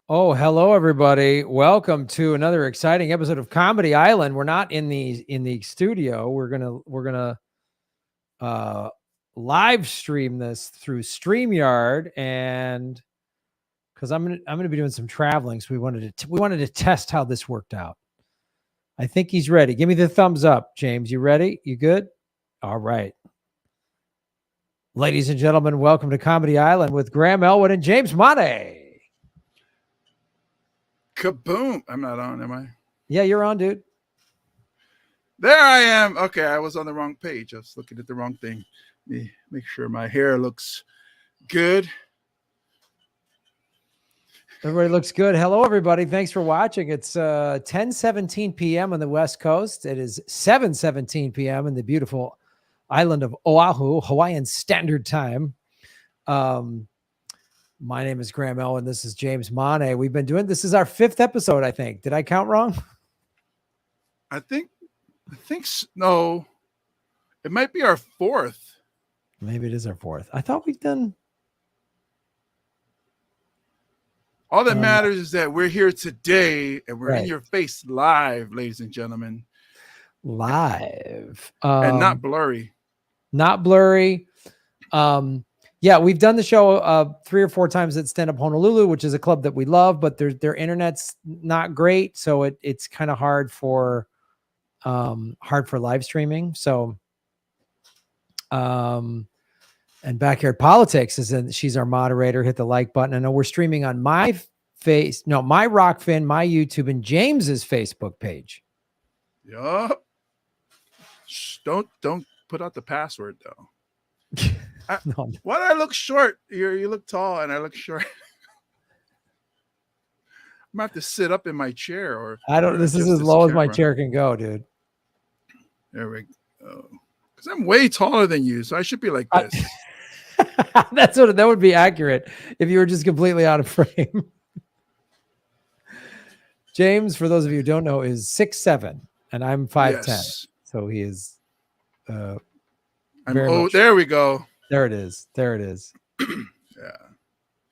Oh, hello everybody. Welcome to another exciting episode of Comedy Island. We're not in the studio. We're gonna uh live stream this through StreamYard, and because I'm gonna be doing some traveling, so we wanted to test how this worked out. I think he's ready. Give me the thumbs up, James. You ready? You good? All right. Ladies and gentlemen, welcome to Comedy Island with Graham Elwood and James Money. Kaboom! I'm not on, am I? Yeah, you're on, dude. There I am. Okay, I was on the wrong page. I was looking at the wrong thing. Let me make sure my hair looks good. Everybody looks good. Hello, everybody. Thanks for watching. It's 10:17 p.m. on the West Coast. It is 7:17 p.m. in the beautiful island of Oahu, Hawaiian Standard Time. My name is Graham Elwood, and this is James Money. We've been doing this is our 5th episode, I think. Did I count wrong? I think no. It might be our 4th. Maybe it is our 4th. I thought we've done. All that matters is that we're here today and we're Right. in your face live, ladies and gentlemen. Live. And not blurry. Not blurry. Yeah, we've done the show 3 or 4 times at Stand Up Honolulu, which is a club that we love, but their internet's not great, so it's kind of hard for live streaming. So, and Backyard Politics she's our moderator. Hit the like button. I know we're streaming on my Rockfin, my YouTube, and James's Facebook page. Yup. Don't put out the password though. No. Why do I look short? You look tall and I look short. I'm gonna have to sit up in my chair, or This is as low as my chair can go, dude. There we go. Because I'm way taller than you, so I should be like this. That would be accurate if you were just completely out of frame. James, for those of you who don't know, is 6'7", and I'm 5'10". Yes. So he is. There we go. There it is.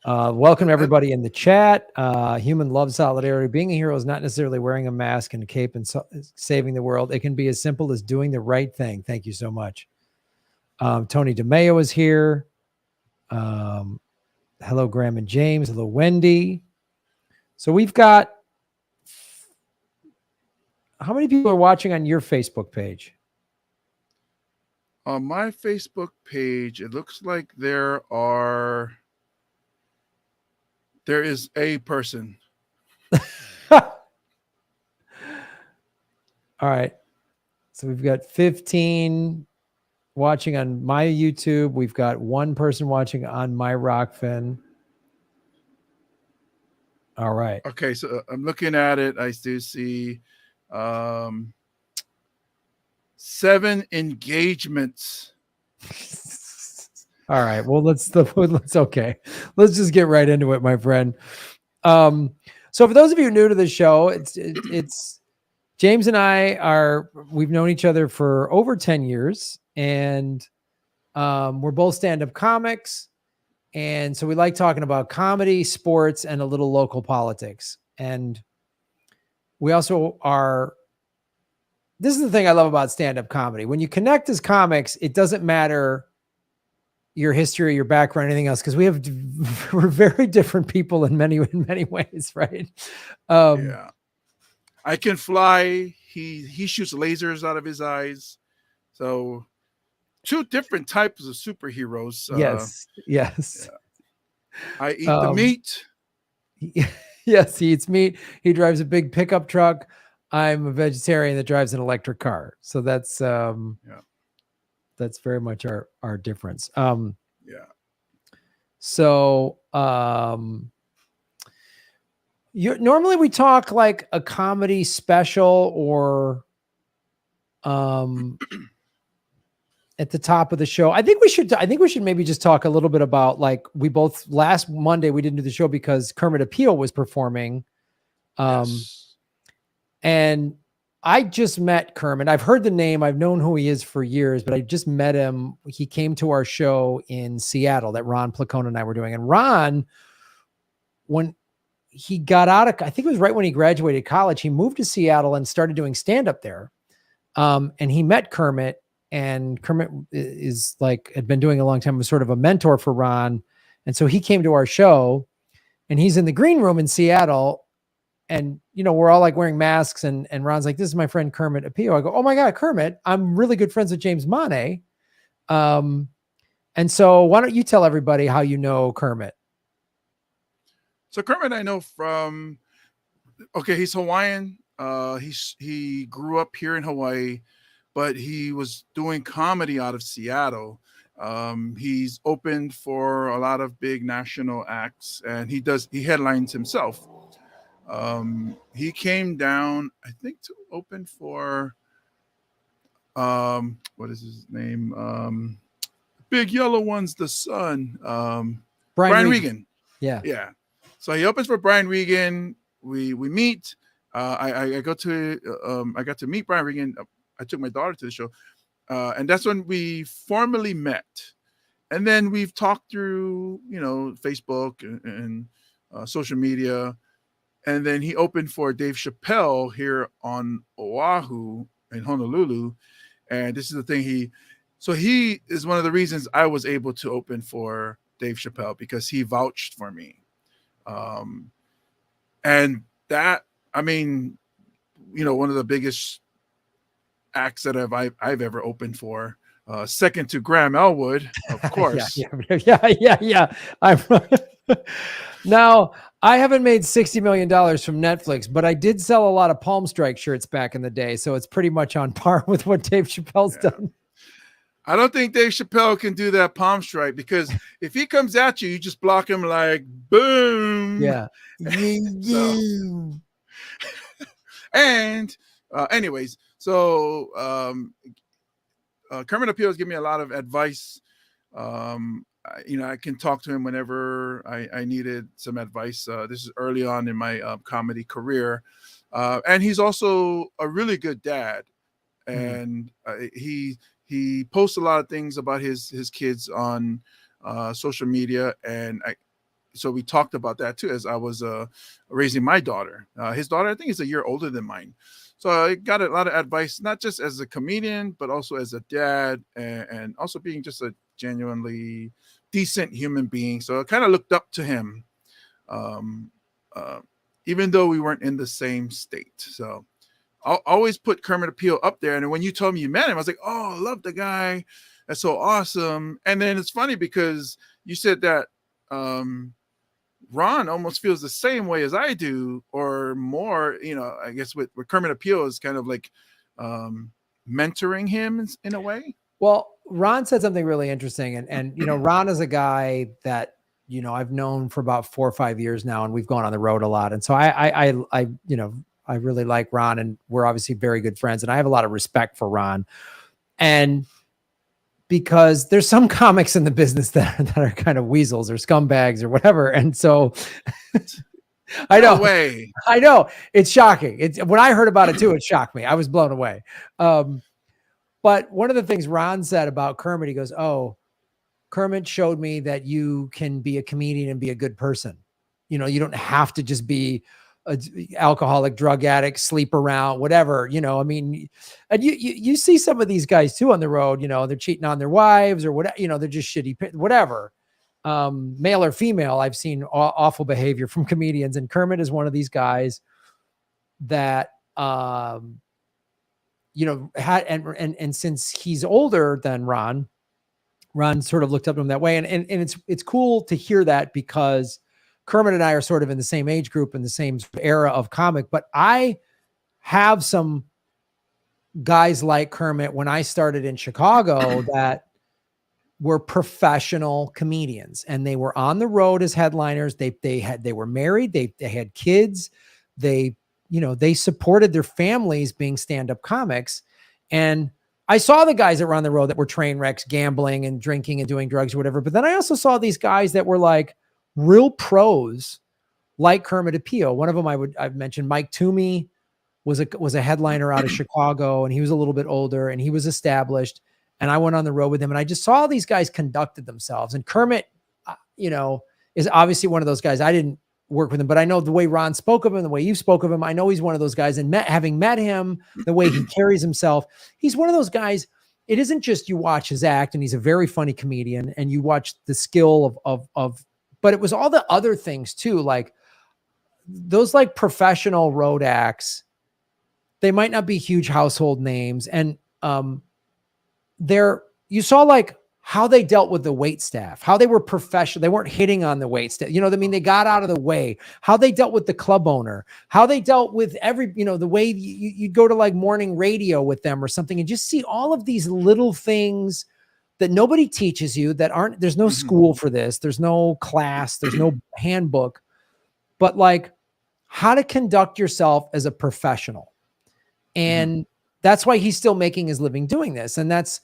Yeah. Welcome everybody in the chat. Human love solidarity. Being a hero is not necessarily wearing a mask and a cape and saving the world. It can be as simple as doing the right thing. Thank you so much. Tony DeMeo is here. Hello, Graham and James. Hello, Wendy. So we've got. How many people are watching on your Facebook page? On my Facebook page, it looks like there is a person. All right. So we've got 15 watching on my YouTube. We've got 1 person watching on my Rockfin. All right. Okay, so I'm looking at it. I do see 7 engagements. All right. Well, let's okay. Let's just get right into it, my friend. So for those of you new to the show, it's James and we've known each other for over 10 years, and we're both stand-up comics. And so we like talking about comedy, sports, and a little local politics. And we also are. This is the thing I love about stand-up comedy. When you connect as comics, it doesn't matter your history, your background, anything else, because we're very different people in many ways, right? Yeah. I can fly. He shoots lasers out of his eyes. So 2 different types of superheroes. Yes. Yeah. I eat the meat. Yes, he eats meat. He drives a big pickup truck. I'm a vegetarian that drives an electric car. So that's very much our difference. Yeah. So normally we talk like a comedy special or at the top of the show. I think we should maybe just talk a little bit about, like, last Monday we didn't do the show because Kermit Appeal was performing. Yes. And I just met Kermit. I've heard the name. I've known who he is for years, but I just met him. He came to our show in Seattle that Ron Placone and I were doing. And Ron, when he got out of, I think it was right when he graduated college, he moved to Seattle and started doing stand-up there. And he met Kermit, and Kermit is like, had been doing a long time, was sort of a mentor for Ron. And so he came to our show, and he's in the green room in Seattle. And, you know, we're all like wearing masks, and Ron's like, this is my friend Kermit Apio. I go, oh my God, Kermit, I'm really good friends with James Monnet. And so why don't you tell everybody how you know Kermit? So Kermit, I know from, okay, he's Hawaiian. He grew up here in Hawaii, but he was doing comedy out of Seattle. He's opened for a lot of big national acts, and he headlines himself. He came down, I think, to open for what is his name? Big yellow one's the son. Brian Regan. Yeah. So he opens for Brian Regan. We meet. I got to meet Brian Regan. I took my daughter to the show, and that's when we formally met. And then we've talked through, you know, Facebook and social media. And then he opened for Dave Chappelle here on Oahu in Honolulu. And this is the thing, he is one of the reasons I was able to open for Dave Chappelle, because he vouched for me. And that, I mean, you know, one of the biggest acts that I've ever opened for, second to Graham Elwood, of course. Yeah. Now, I haven't made $60 million from Netflix, but I did sell a lot of Palm Strike shirts back in the day. So it's pretty much on par with what Dave Chappelle's done. I don't think Dave Chappelle can do that Palm Strike, because if he comes at you, you just block him like boom. Yeah. So, and anyways, so Kermit Apio has given me a lot of advice. You know, I can talk to him whenever I needed some advice. This is early on in my comedy career. And he's also a really good dad. And he posts a lot of things about his kids on social media. And so we talked about that too, as I was raising my daughter. His daughter, I think, is a year older than mine. So I got a lot of advice, not just as a comedian, but also as a dad, and also being just a genuinely decent human being. So I kind of looked up to him, even though we weren't in the same state. So I'll always put Kermit Apio up there. And when you told me you met him, I was like, oh, I love the guy. That's so awesome. And then it's funny because you said that Ron almost feels the same way as I do, or more. You know, I guess with Kermit Apio is kind of like mentoring him in a way. Well, Ron said something really interesting. And you know, Ron is a guy that, you know, I've known for about 4 or 5 years now, and we've gone on the road a lot. And so I you know, I really like Ron, and we're obviously very good friends, and I have a lot of respect for Ron. And because there's some comics in the business that are kind of weasels or scumbags or whatever. And so I know, I know it's shocking. When I heard about it too, it shocked me. I was blown away. But one of the things Ron said about Kermit, he goes, oh, Kermit showed me that you can be a comedian and be a good person. You know, you don't have to just be an alcoholic, drug addict, sleep around, whatever, you know. I mean, and you see some of these guys too on the road, you know, they're cheating on their wives or whatever, you know, they're just shitty, whatever, male or female. I've seen awful behavior from comedians, and Kermit is one of these guys that, you know, had, and since he's older than Ron sort of looked up to him that way. And it's cool to hear that, because Kermit and I are sort of in the same age group, in the same era of comic, but I have some guys like Kermit when I started in Chicago that were professional comedians, and they were on the road as headliners. They were married. They had kids. They, you know, they supported their families being stand-up comics. And I saw the guys that were on the road that were train wrecks, gambling and drinking and doing drugs or whatever. But then I also saw these guys that were like real pros, like Kermit Apio. One of them I've mentioned, Mike Toomey was a headliner out of Chicago, and he was a little bit older and he was established. And I went on the road with him, and I just saw these guys conducted themselves. And Kermit, you know, is obviously one of those guys. I didn't work with him, but I know the way Ron spoke of him, the way you spoke of him, I know he's one of those guys, and having met him, the way he carries himself, he's one of those guys. It isn't just you watch his act, and he's a very funny comedian, and you watch the skill of, but it was all the other things too, like those like professional road acts. They might not be huge household names, and you saw like how they dealt with the wait staff, how they were professional. They weren't hitting on the wait staff. You know what I mean? They got out of the way, how they dealt with the club owner, how they dealt with the way you'd go to like morning radio with them or something, and just see all of these little things that nobody teaches you, there's no school for this. There's no class, there's no handbook, but like how to conduct yourself as a professional. And that's why he's still making his living doing this. And that's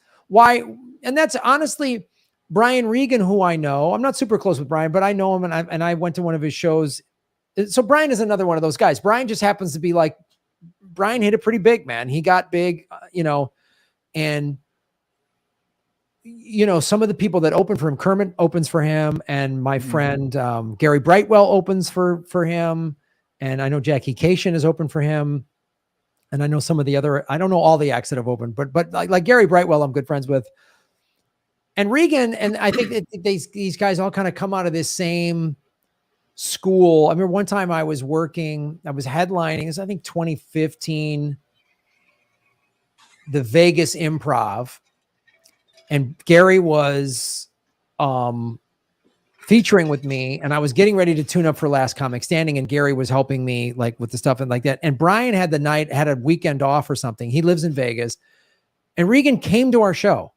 honestly, Brian Regan, who I know, I'm not super close with Brian, but I know him, and I went to one of his shows. So Brian is another one of those guys. Brian just happens to be like, Brian hit it pretty big, man. He got big, and some of the people that open for him, Kermit opens for him, and my friend Gary Brightwell opens for him, and I know Jackie Cation is open for him. And I know some of the other, I don't know all the acts that have opened, but like Gary Brightwell, I'm good friends with. And Regan, and I think these guys all kind of come out of this same school. I remember one time I was headlining, it was, I think 2015, the Vegas Improv. And Gary was featuring with me, and I was getting ready to tune up for Last Comic Standing, and Gary was helping me like with the stuff and like that. And Brian had a weekend off or something. He lives in Vegas, and Regan came to our show.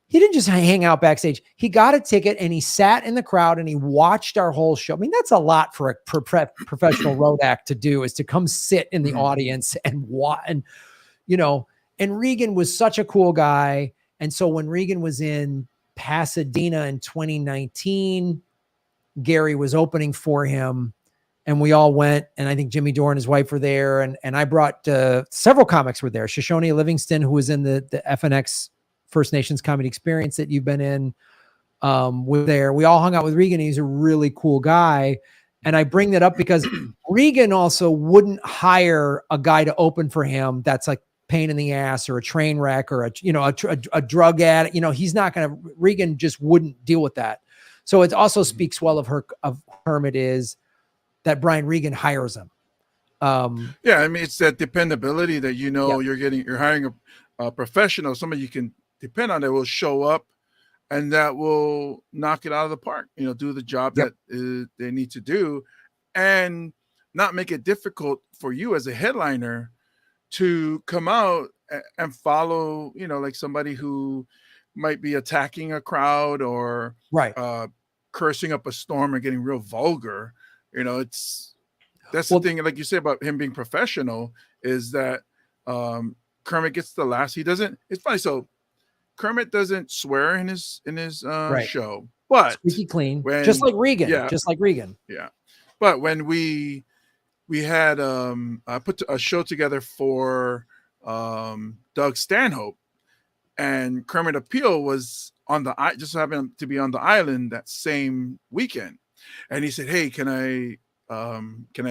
He didn't just hang out backstage. He got a ticket and he sat in the crowd and he watched our whole show. I mean, that's a lot for a professional road act to do, is to come sit in the audience and watch. And Regan was such a cool guy. And so when Regan was in Pasadena in 2019, Gary was opening for him, and we all went, and I think Jimmy Dore and his wife were there, and I brought several comics were there. Shoshone Livingston, who was in the FNX First Nations Comedy Experience that you've been in, was there. We all hung out with Regan. He's a really cool guy, and I bring that up because Regan also wouldn't hire a guy to open for him that's like pain in the ass or a train wreck or a drug addict. He's not going to, Regan just wouldn't deal with that. So it also speaks well of Hermit is that Brian Regan hires him. Yeah. I mean, it's that dependability that, you're hiring a professional, somebody you can depend on, that will show up and that will knock it out of the park, do the job that they need to do, and not make it difficult for you as a headliner to come out and follow, like somebody who might be attacking a crowd or cursing up a storm and getting real vulgar. That's the thing, like you say about him being professional, is that Kermit gets the last. It's funny. So Kermit doesn't swear in his show, but squeaky clean, just like Regan. Yeah. But when we had I put a show together for Doug Stanhope, and Kermit Appeal was just happened to be on the island that same weekend, and he said, "Hey, can I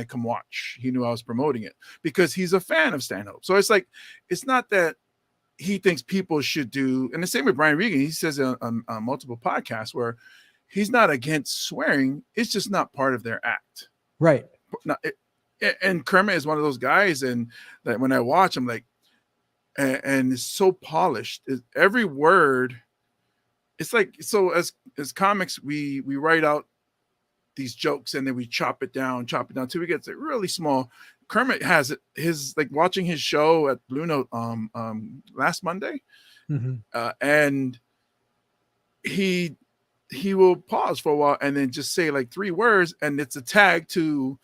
come watch?" He knew I was promoting it because he's a fan of Stanhope. So it's like, it's not that he thinks people should do, and the same with Brian Regan. He says on multiple podcasts where he's not against swearing; it's just not part of their act, right? And Kermit is one of those guys, and that when I watch him, like, and it's so polished. Every word, it's like, so as comics, we write out these jokes and then we chop it down till we get to really small. Kermit has his, like, watching his show at Blue Note last Monday, and he will pause for a while and then just say like 3 words, and it's a tag to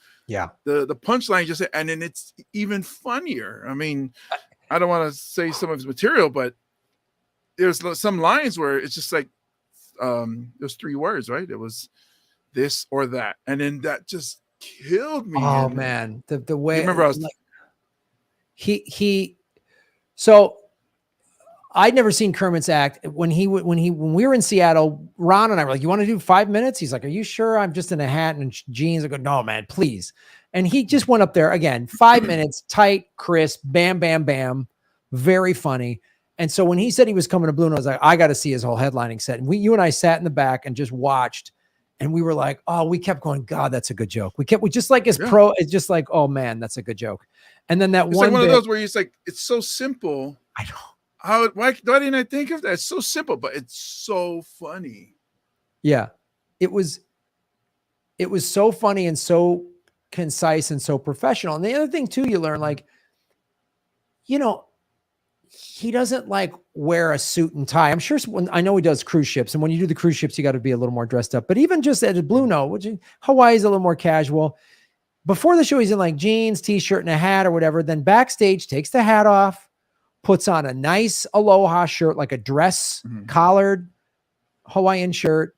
the punchline, just, and then it's even funnier. I mean, I don't want to say some of his material, but there's some lines where it's just like there's 3 words, right? It was this or that, and then that just killed me. Oh man, the way, remember I was like, so I'd never seen Kermit's act. When we were in Seattle, Ron and I were like, "You want to do 5 minutes?" He's like, "Are you sure?" I'm just in a hat and jeans. I go, "No, man, please." And he just went up there again, 5 minutes, tight, crisp, bam, bam, bam, very funny. And so when he said he was coming to Blue Note, I was like, I got to see his whole headlining set. And you and I sat in the back and just watched, and we were like, oh, we kept going, God, that's a good joke. We just like his pro. It's just like, oh man, that's a good joke. And then it's like one of those where it's like, it's so simple. I know. Why didn't I think of that? It's so simple, but it's so funny. Yeah, it was so funny and so concise and so professional. And the other thing too, you learn, like, you know, he doesn't like wear a suit and tie. I'm sure I know he does cruise ships, and when you do the cruise ships, you got to be a little more dressed up. But even just at a Blue Note, which Hawaii's a little more casual. Before the show, he's in like jeans, t-shirt, and a hat or whatever. Then backstage, takes the hat off, puts on a nice aloha shirt, like a dress collared Hawaiian shirt,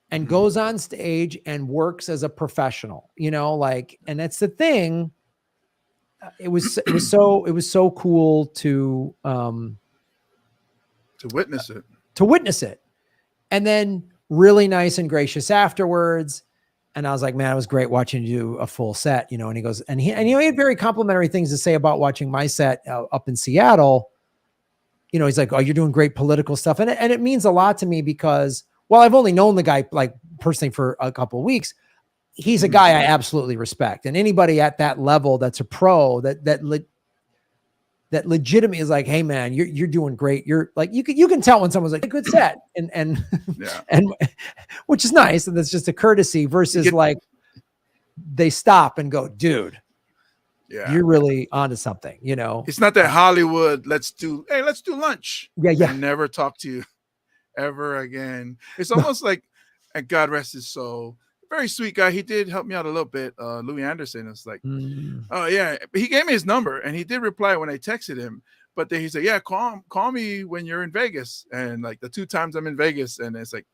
and goes on stage and works as a professional, you know, like, and that's the thing. It was so cool to witness it, and then really nice and gracious afterwards. And I was like, man, it was great watching you do a full set, you know. And he goes, and he had very complimentary things to say about watching my set up in Seattle. You know, he's like, oh, you're doing great political stuff. And it means a lot to me because, well, I've only known the guy like personally for a couple of weeks. He's a guy I absolutely respect. And anybody at that level that's a pro that legitimately is like, hey man, you're doing great. You're like, you can tell when someone's like a good set and yeah. and which is nice. And that's just a courtesy versus like they stop and go, dude, yeah, you're really onto something, you know. It's not that Hollywood, let's do lunch. Yeah. And never talk to you ever again. It's almost like, and God rest his soul, very sweet guy. He did help me out a little bit. Louis Anderson is like, oh yeah, he gave me his number and he did reply when I texted him. But then he said, yeah, call me when you're in Vegas. And like the 2 times I'm in Vegas, and it's like,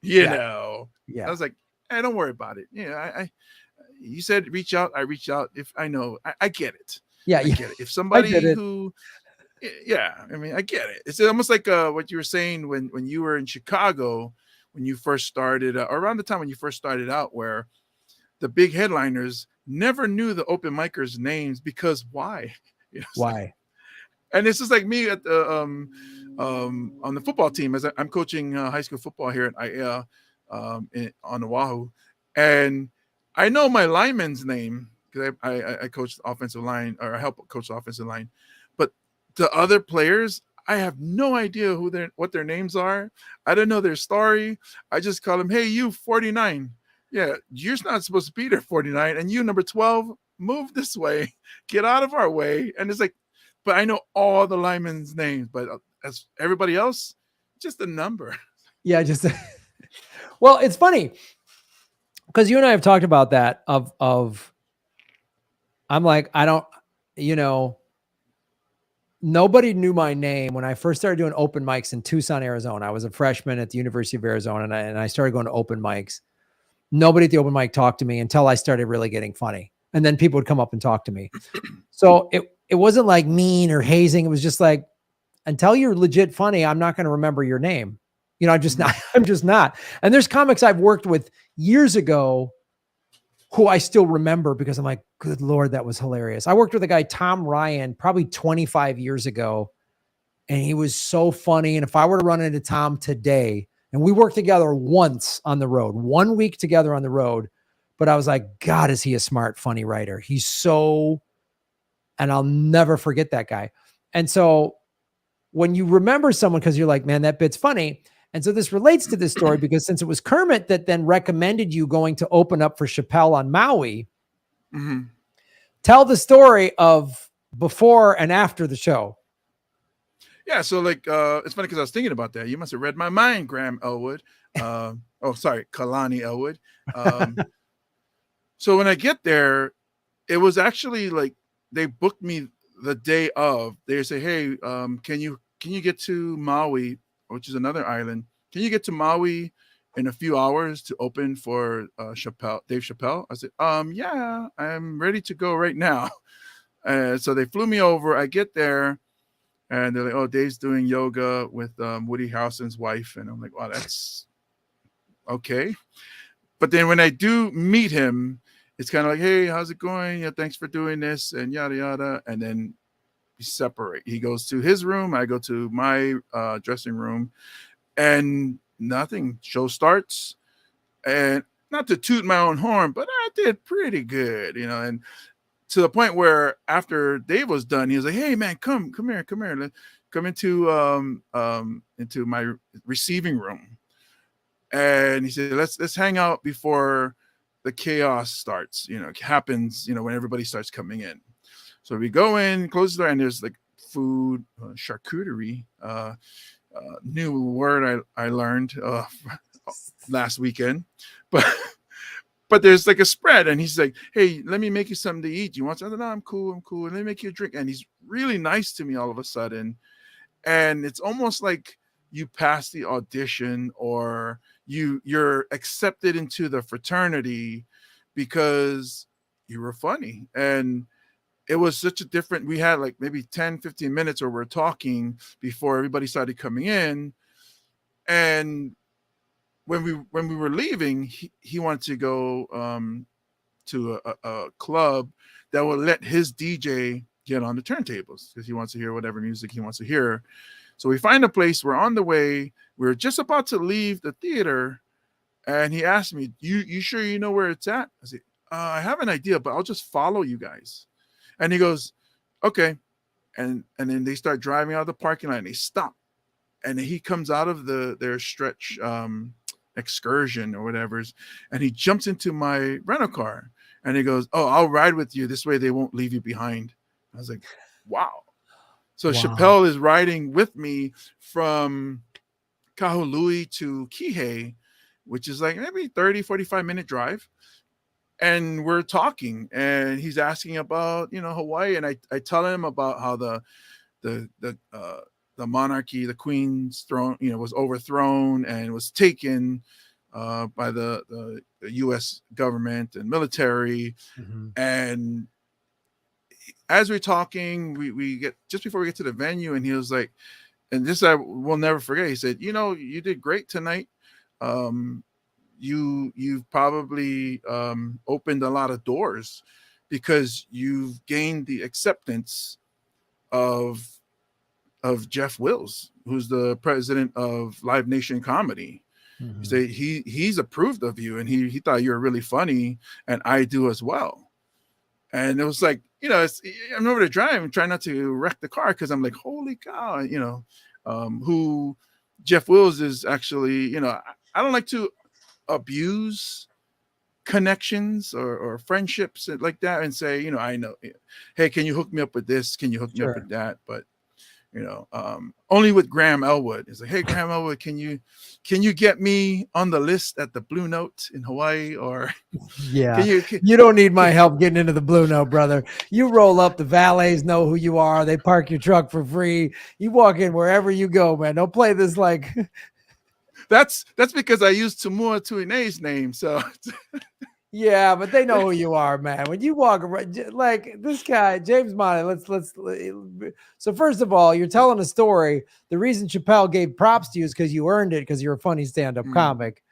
you know. Yeah. I was like, hey, don't worry about it. Yeah, you said reach out. I reach out. If I know, I get it. Yeah, I get it. If somebody who, I mean, I get it. It's almost like what you were saying when you were in Chicago, when you first started, or around the time when you first started out, where the big headliners never knew the open micers' names because why? You know, why? Like, and it's just like me at the on the football team, as I'm coaching high school football here at IAEA on Oahu, and I know my lineman's name because I coach the offensive line, or I help coach the offensive line, but the other players, I have no idea what their names are. I don't know their story. I just call them, hey, you 49. Yeah, you're not supposed to be there 49. And you number 12, move this way. Get out of our way. And it's like, but I know all the linemen's names. But as everybody else, just a number. Yeah, just well, it's funny because you and I have talked about that of I'm like, I don't, you know, nobody knew my name when I first started doing open mics in Tucson, Arizona. I was a freshman at the University of Arizona, and I started going to open mics. Nobody at the open mic talked to me until I started really getting funny. And then people would come up and talk to me. So it wasn't like mean or hazing. It was just like, until you're legit funny, I'm not going to remember your name. You know, I'm just not. And there's comics I've worked with years ago who I still remember because I'm like, good Lord, that was hilarious. I worked with a guy, Tom Ryan, probably 25 years ago, and he was so funny. And if I were to run into Tom today, and we worked together once on the road, 1 week together on the road, but I was like, God, is he a smart, funny writer? He's so, and I'll never forget that guy. And so when you remember someone, because you're like, man, that bit's funny. And so this relates to this story because since it was Kermit that then recommended you going to open up for Chappelle on Maui, tell the story of before and after the show. Yeah, so like it's funny because I was thinking about that. You must have read my mind, Graham Elwood. Kalani Elwood. So when I get there, it was actually like they booked me the day of. They say, hey, can you get to Maui, which is another island? Can you get to Maui in a few hours to open for Dave Chappelle? I said, yeah, I'm ready to go right now. So they flew me over. I get there, and they're like, "Oh, Dave's doing yoga with Woody Harrelson's wife," and I'm like, "Wow, that's okay." But then when I do meet him, it's kind of like, "Hey, how's it going? Yeah, thanks for doing this," and yada yada. And then we separate. He goes to his room. I go to my dressing room, and nothing. Show starts, and not to toot my own horn, but I did pretty good, and to the point where after Dave was done, he was like, "Hey man, come here, come into my receiving room," and he said, "Let's hang out before the chaos starts. It happens. When everybody starts coming in." So we go in, close the door, and there's like food, charcuterie, new word I learned last weekend, but. But there's like a spread, and he's like, "Hey, let me make you something to eat. You want something?" "No, I'm cool. And let me make you a drink." And he's really nice to me all of a sudden. And it's almost like you pass the audition, or you're accepted into the fraternity because you were funny. And it was such a different, we had like maybe 10, 15 minutes where we're talking before everybody started coming in. And when we were leaving, he wanted to go to a club that will let his DJ get on the turntables because he wants to hear whatever music he wants to hear. So we find a place. We're on the way. We're just about to leave the theater, and he asked me, "You sure you know where it's at?" I said, "I have an idea, but I'll just follow you guys." And he goes, "Okay." And then they start driving out of the parking lot, and they stop. And he comes out of their stretch excursion or whatever's, and he jumps into my rental car, and he goes, "Oh, I'll ride with you. This way they won't leave you behind." I was like, wow. So Wow. Chappelle is riding with me from Kahului to Kihei, which is like maybe 30, 45-minute drive. And we're talking, and he's asking about, Hawaii. And I tell him about how the monarchy, the queen's throne, was overthrown and was taken by the U.S. government and military. Mm-hmm. And as we're talking, we get just before we get to the venue, and he was like, and this I will never forget. He said, "You did great tonight. You've probably opened a lot of doors because you've gained the acceptance of Jeff Wills, who's the president of Live Nation Comedy." Mm-hmm. He said he's approved of you, and he thought you were really funny, and I do as well. And it was like, I'm over to drive and try not to wreck the car because I'm like, holy cow, who Jeff Wills is actually, I don't like to abuse connections or friendships like that and say, I know, hey, can you hook me up with this? Can you hook me up with that? But only with Graham Elwood. It's like, hey, Graham Elwood, can you get me on the list at the Blue Note in Hawaii? Or yeah, you don't need my help getting into the Blue Note, brother. You roll up, the valets know who you are. They park your truck for free. You walk in wherever you go, man. Don't play this like. That's because I used Tamua Tuine's name. So yeah, but they know who you are, man. When you walk around, like this guy, James Monty, let's. So first of all, you're telling a story. The reason Chappelle gave props to you is because you earned it, because you're a funny stand-up comic.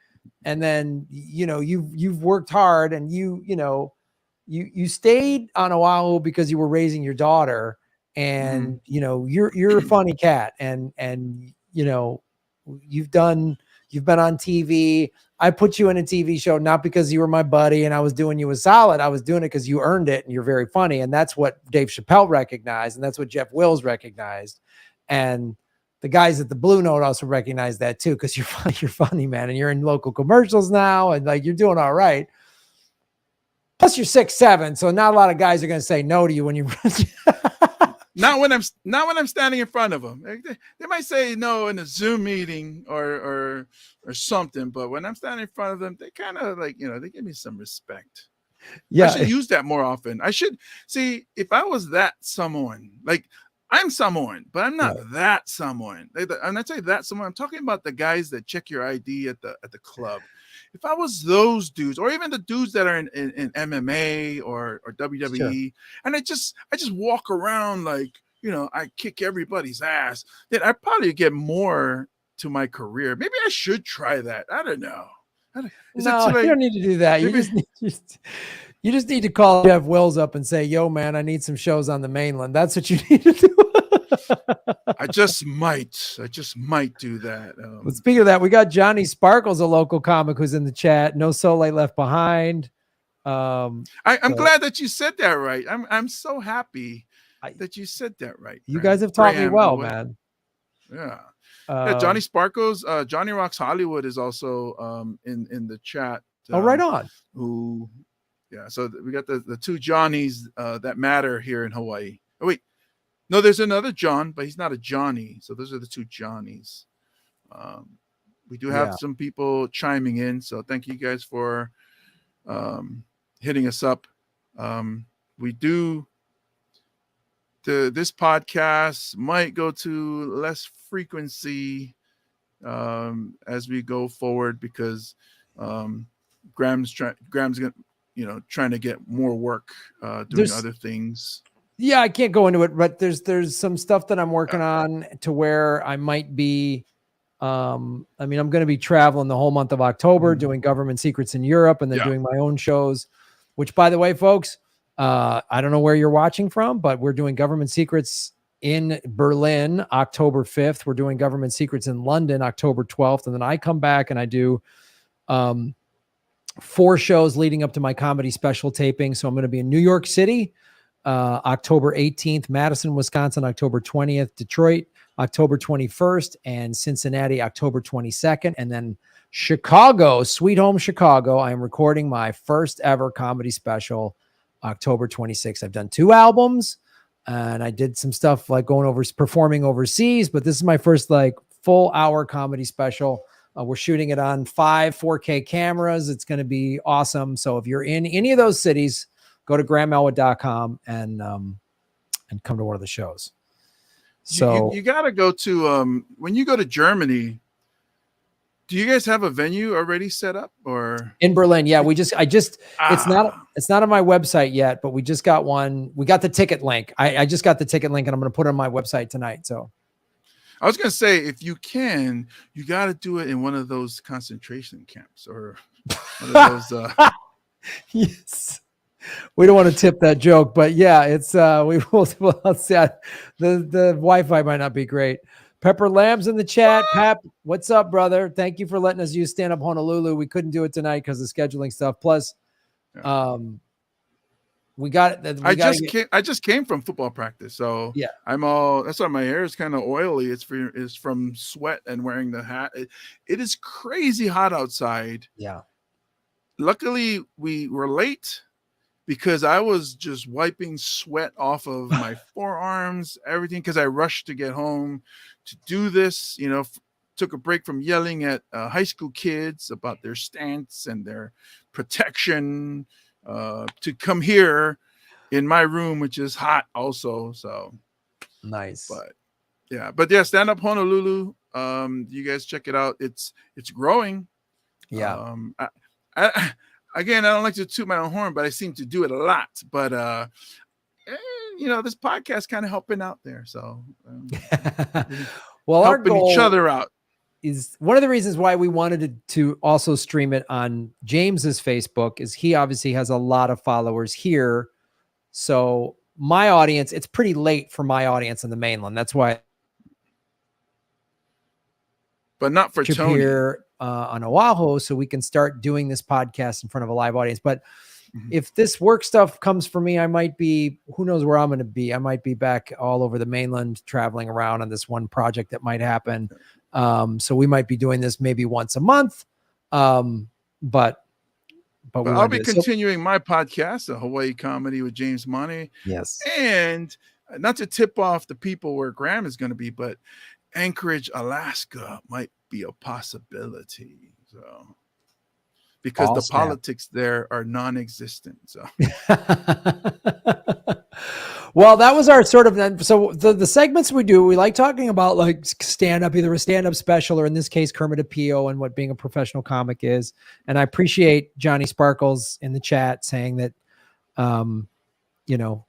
And then, you've worked hard, and you stayed on Oahu because you were raising your daughter, and, you're a funny cat, and you've been on TV. I put you in a TV show, not because you were my buddy and I was doing you a solid. I was doing it because you earned it and you're very funny. And that's what Dave Chappelle recognized. And that's what Jeff Wills recognized. And the guys at the Blue Note also recognize that too, because you're funny, man. And you're in local commercials now, and like, you're doing all right. Plus you're 6'7", so not a lot of guys are going to say no to you when you not when I'm standing in front of them. They might say no in a Zoom meeting or something, but when I'm standing in front of them, they kind of like, they give me some respect. Yeah, I should use that more often. I should see, if I was that someone, like, I'm Samoan, but I'm not that Samoan. And I say that Samoan, I'm talking about the guys that check your ID at the club. If I was those dudes, or even the dudes that are in MMA or WWE, Sure. and I just walk around like, I kick everybody's ass, then I probably get more to my career. Maybe I should try that. I don't know. Is that No, too late? you don't need to do that. Maybe. You just need to call Jeff Wills up and say, "Yo, man, I need some shows on the mainland." That's what you need to do. I just might do that. But speaking of that, we got Johnny Sparkles, a local comic, who's in the chat. No Soul Light Left Behind. I'm glad that you said that right. I'm so happy that you said that right. You guys have taught me well, man. Yeah. Johnny Sparkles, Johnny Rocks Hollywood is also in the chat. Right on. So we got the two Johnnies that matter here in Hawaii. Oh wait, no, there's another John, but he's not a Johnny. So those are the two Johnnies. We do have some people chiming in, so thank you guys for hitting us up. We do. This podcast might go to less frequency as we go forward because Graham's gonna, trying to get more work doing other things. Yeah, I can't go into it, but there's some stuff that I'm working on to where I might be. I'm going to be traveling the whole month of October, doing government secrets in Europe, and then doing my own shows. Which, by the way, folks. I don't know where you're watching from, but we're doing government secrets in Berlin, October 5th. We're doing government secrets in London, October 12th. And then I come back and I do 4 shows leading up to my comedy special taping. So I'm going to be in New York City, October 18th, Madison, Wisconsin, October 20th, Detroit, October 21st, and Cincinnati, October 22nd. And then Chicago, Sweet Home Chicago. I am recording my first ever comedy special October 26th. I've done 2 albums and I did some stuff like performing overseas, but this is my first like full hour comedy special. We're shooting it on 5 4K cameras. It's going to be awesome. So if you're in any of those cities, go to GrahamElwood.com and come to one of the shows. So you got to go to, when you go to Germany, do you guys have a venue already set up or in Berlin? Yeah, it's not on my website yet, but we just got one. We got the ticket link. I just got the ticket link and I'm going to put it on my website tonight. So I was going to say, if you can, you got to do it in one of those concentration camps or one of those. Yes. We don't want to tip that joke, but yeah, it's we will see. The Wi-Fi might not be great. Pepper Lamb's in the chat. Pep, what's up, brother? Thank you for letting us use Stand Up Honolulu. We couldn't do it tonight because of scheduling stuff. Plus, we got it. I just came from football practice, so yeah, that's why my hair is kind of oily. It's from sweat and wearing the hat. It is crazy hot outside. Yeah. Luckily, we were late because I was just wiping sweat off of my forearms, everything, because I rushed to get home to do this. Took a break from yelling at high school kids about their stance and their protection to come here in my room, which is hot also. So nice. But yeah, Stand Up Honolulu. You guys check it out. It's growing. Yeah. Again, I don't like to toot my own horn, but I seem to do it a lot. But this podcast kind of helping out there. So well, helping our goal each other out is one of the reasons why we wanted to also stream it on James's Facebook is he obviously has a lot of followers here. So my audience, it's pretty late for my audience in the mainland. That's why. But not for Tony. Here on Oahu, so we can start doing this podcast in front of a live audience. But if this work stuff comes for me, I might be, who knows where I'm going to be. I might be back all over the mainland traveling around on this one project that might happen. So we might be doing this maybe once a month. But I'll be continuing my podcast, the Hawaii Comedy with James Money. Yes. And not to tip off the people where Graham is going to be, but Anchorage, Alaska might be a possibility. So because the politics there are non-existent. So Well, that was our sort of, so the segments we do, we like talking about like stand-up, either a stand-up special or in this case, Kermit Apio and what being a professional comic is. And I appreciate Johnny Sparkles in the chat saying that, you know,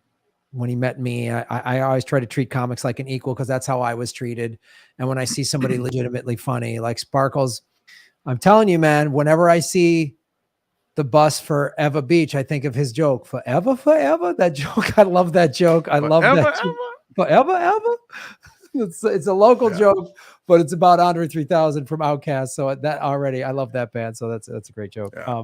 when he met me, I always try to treat comics like an equal because that's how I was treated. And when I see somebody legitimately funny like Sparkles, I'm telling you, man, whenever I see the bus for Eva Beach, I think of his joke, forever, forever. That joke, I love that joke. I love that joke. Forever, ever. It's a local joke, but it's about Andre 3000 from Outkast. So that already, I love that band. So that's a great joke. Yeah.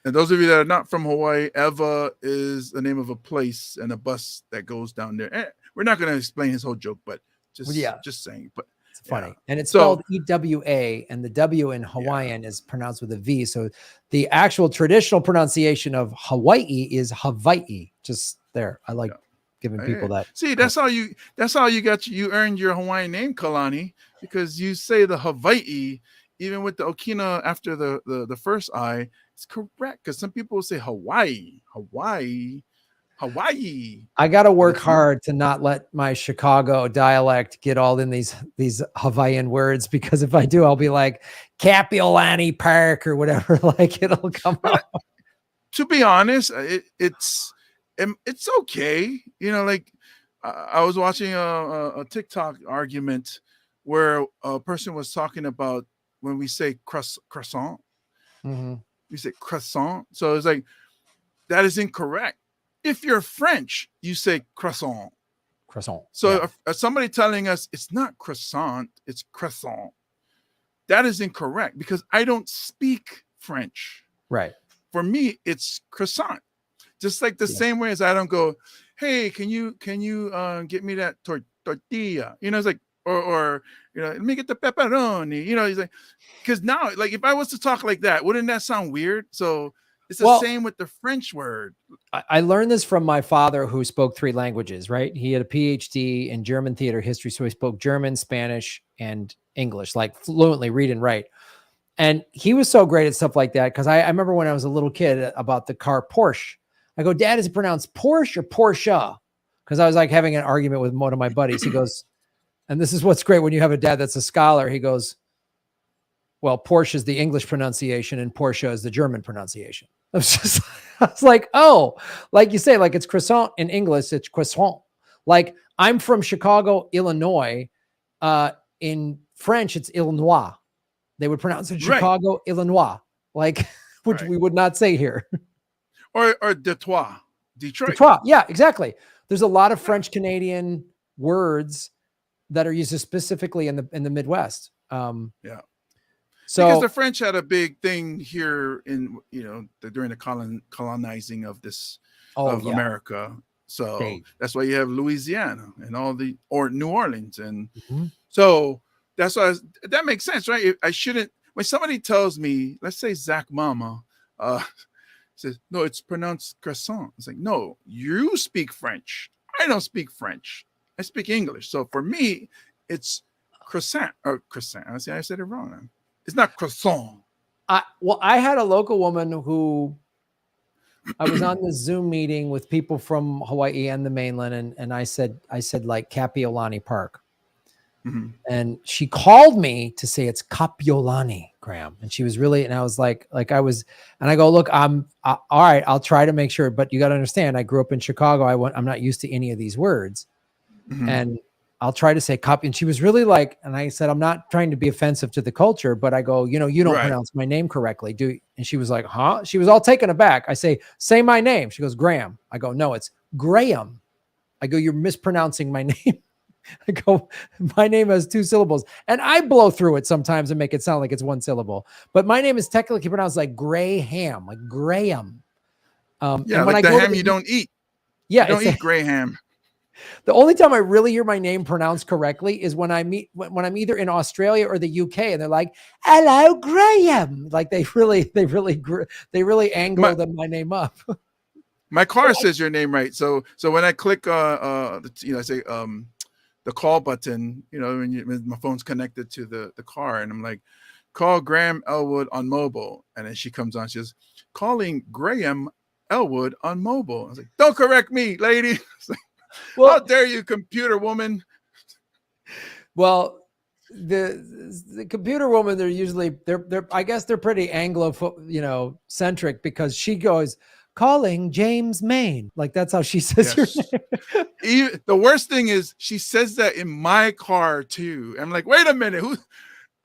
And those of you that are not from Hawaii, Eva is the name of a place and a bus that goes down there. We're not going to explain his whole joke, but just saying. But it's funny. And it's spelled EWA, and the W in Hawaiian is pronounced with a V. So the actual traditional pronunciation of Hawaii is Hawaii. Just there. I like giving people that. See, that's how you earned your Hawaiian name, Kalani, because you say the Hawaii, even with the Okina after the first I. It's correct, because some people will say Hawaii. I got to work hard to not let my Chicago dialect get all in these Hawaiian words, because if I do, I'll be like Kapiolani Park or whatever. Like it'll come out. To be honest, it's okay. You know, like I was watching a TikTok argument where a person was talking about when we say croissant. Mm-hmm. We say croissant. So it's like, that is incorrect. If you're French, you say croissant. Croissant. So if somebody telling us it's not croissant, it's croissant, that is incorrect, because I don't speak French. Right. For me, it's croissant. Just like the same way as I don't go, hey, can you get me that tortilla? You know, it's like, or you know, let me get the pepperoni. You know, he's like, because now, like, if I was to talk like that, wouldn't that sound weird? So it's the same with the French word. I learned this from my father, who spoke 3 languages, right? He had a PhD in German theater history. So he spoke German, Spanish, and English, like fluently, read and write. And he was so great at stuff like that. Because I remember when I was a little kid about the car Porsche. I go, Dad, is it pronounced Porsche or Porsche? Because I was like having an argument with one of my buddies. He goes, and this is what's great when you have a dad that's a scholar. He goes, well, Porsche is the English pronunciation and Porsche is the German pronunciation. I was like, oh, like you say, like it's croissant in English, it's croissant. Like I'm from Chicago, Illinois. In French, it's Illinois. They would pronounce it Chicago, Illinois, like, which we would not say here. Or Detroit. Detroit. Yeah, exactly. There's a lot of French Canadian words that are used specifically in the Midwest. So because the French had a big thing here in, you know, during the colonizing of this America. So that's why you have Louisiana and or New Orleans. And so that's why that makes sense, right? I shouldn't, when somebody tells me, let's say Zach Mama, says, no, it's pronounced croissant. It's like, no, you speak French. I don't speak French. I speak English. So for me, it's croissant or croissant. I said it wrong. It's not croissant. I had a local woman who I was on the Zoom meeting with people from Hawaii and the mainland. And I said like Kapiolani Park. Mm-hmm. And she called me to say it's Kapiolani, Graham. And she was really, and I was like I was, and I go, look, all right, I'll try to make sure, but you got to understand, I grew up in Chicago. I'm not used to any of these words. Mm-hmm. And I'll try to say copy. And she was really like, and I said, I'm not trying to be offensive to the culture, but I go, you know, you don't pronounce my name correctly. And she was like, huh? She was all taken aback. I say my name. She goes, Graham. I go, no, it's Graham. I go, you're mispronouncing my name. I go, my name has 2 syllables. And I blow through it sometimes and make it sound like it's 1 syllable. But my name is technically pronounced like Graham, like Graham. Yeah, like the ham you don't eat. Yeah, you don't eat gray ham. The only time I really hear my name pronounced correctly is when I'm either in Australia or the UK, and they're like, "Hello, Graham." Like they really angle my name up. My car says your name right. So when I click I say the call button, you know, when my phone's connected to the car, and I'm like, call Graham Elwood on mobile, and then she comes on, she says, calling Graham Elwood on mobile. I was like, don't correct me, lady. How dare you, computer woman? Well, the computer woman, they're usually they're I guess they're pretty Anglo, centric, because she goes calling James Maine, like that's how she says her name. Even, the worst thing is she says that in my car too. I'm like, wait a minute,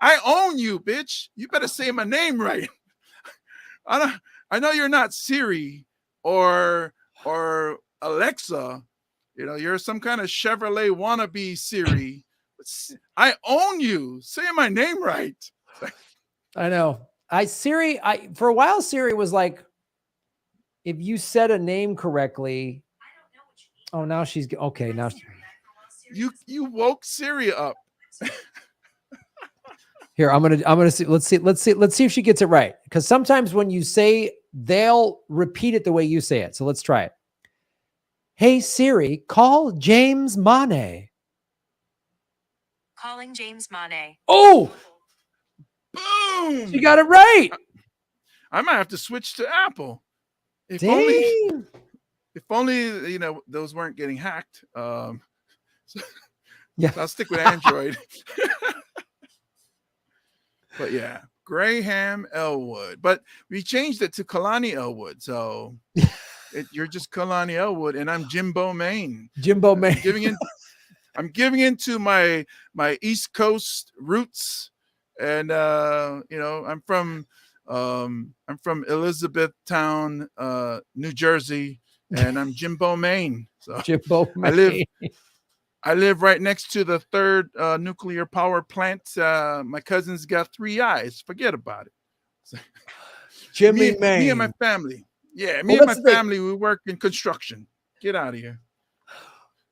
I own you, bitch. You better say my name right. I know you're not Siri or Alexa. You're some kind of Chevrolet wannabe Siri. I own you. Say my name right. I know. Siri, for a while, Siri was like, if you said a name correctly. Oh, now she's okay. Now you woke Siri up. Here, I'm gonna see. Let's see if she gets it right. Because sometimes when you say, they'll repeat it the way you say it. So let's try it. Hey Siri, call James Maine. Calling James Maine. Oh, boom! You got it right. I might have to switch to Apple. If only those weren't getting hacked. So I'll stick with Android. But yeah, Graham Elwood. But we changed it to Kalani Elwood. So you're just Kalani Elwood, and I'm Jimbo Maine. Jimbo Maine. I'm giving into my East Coast roots, and I'm from Elizabethtown, New Jersey, and I'm Jimbo Maine. So Jimbo Maine. I live right next to the third nuclear power plant. My cousin's got 3 eyes. Forget about it. So, Jimmy Maine. Me and my family. Yeah, me and my family, we work in construction. Get out of here.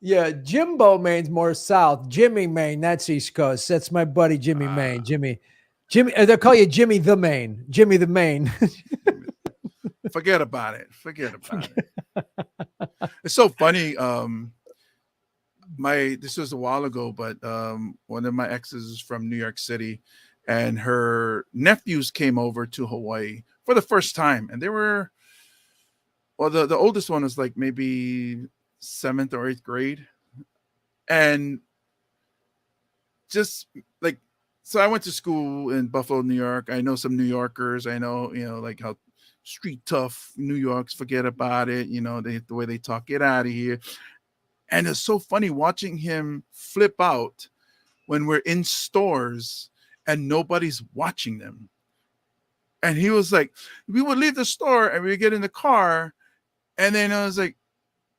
Yeah, Jimbo Maine's more south. Jimmy Maine, that's East Coast. That's my buddy Jimmy Maine. Jimmy. They'll call you Jimmy the Maine. Jimmy the Maine. Forget about it. It's so funny. This was a while ago, but one of my exes is from New York City, and her nephews came over to Hawaii for the first time, and they were, the oldest one was like maybe 7th or 8th grade, and just like, so I went to school in Buffalo, New York. I know some New Yorkers. I know like how street tough New York's. Forget about it. The way they talk. Get out of here. And it's so funny watching him flip out when we're in stores and nobody's watching them. And he was like, we would leave the store and we would get in the car. And then I was like,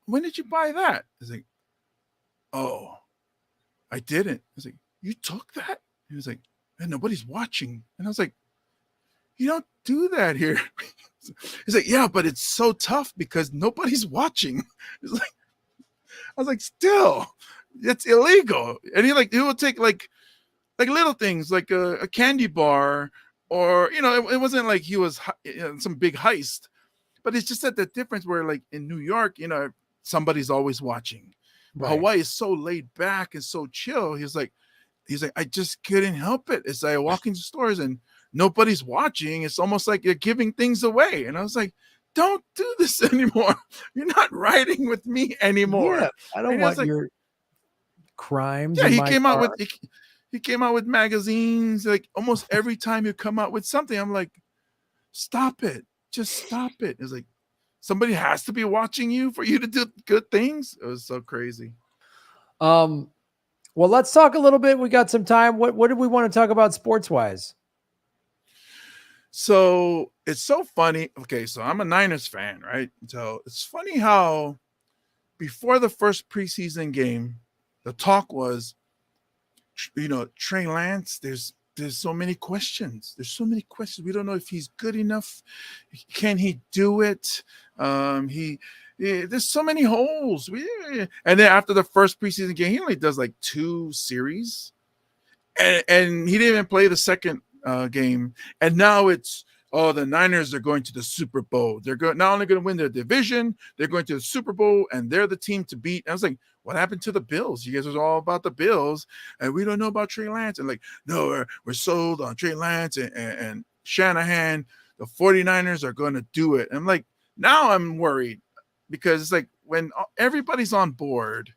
when did you buy that? I was like, oh, I didn't. I was like, you took that? He was like, and nobody's watching. And I was like, you don't do that here. He's like, yeah, but it's so tough because nobody's watching. It's like, I was like, still, it's illegal. And he would take like little things, like a candy bar, or it wasn't like he was some big heist, but it's just that the difference where, like, in New York, somebody's always watching. Right. Hawaii is so laid back and so chill. He's like, I just couldn't help it. As I walk into stores and nobody's watching, it's almost like you're giving things away. And I was like, don't do this anymore. You're not riding with me anymore. Yeah, I don't want your crimes. Yeah, he came out with magazines. Like almost every time you come out with something, I'm like, stop it. Just stop it. It's like somebody has to be watching you for you to do good things. It was so crazy. Well, let's talk a little bit. We got some time. What did we want to talk about sports wise? So it's so funny. Okay, so I'm a Niners fan, right? So it's funny how before the first preseason game, the talk was, Trey Lance, there's so many questions. There's so many questions. We don't know if he's good enough. Can he do it? There's so many holes. And then after the first preseason game, he only does like 2 series. And he didn't even play the second game, and now it's the Niners are going to the Super Bowl. They're not only going to win their division, they're going to the Super Bowl, and they're the team to beat. And I was like, what happened to the Bills? You guys was all about the Bills, and we don't know about Trey Lance. And like, no, we're sold on Trey Lance and Shanahan. The 49ers are going to do it. And I'm like, now I'm worried because it's like, when everybody's on board,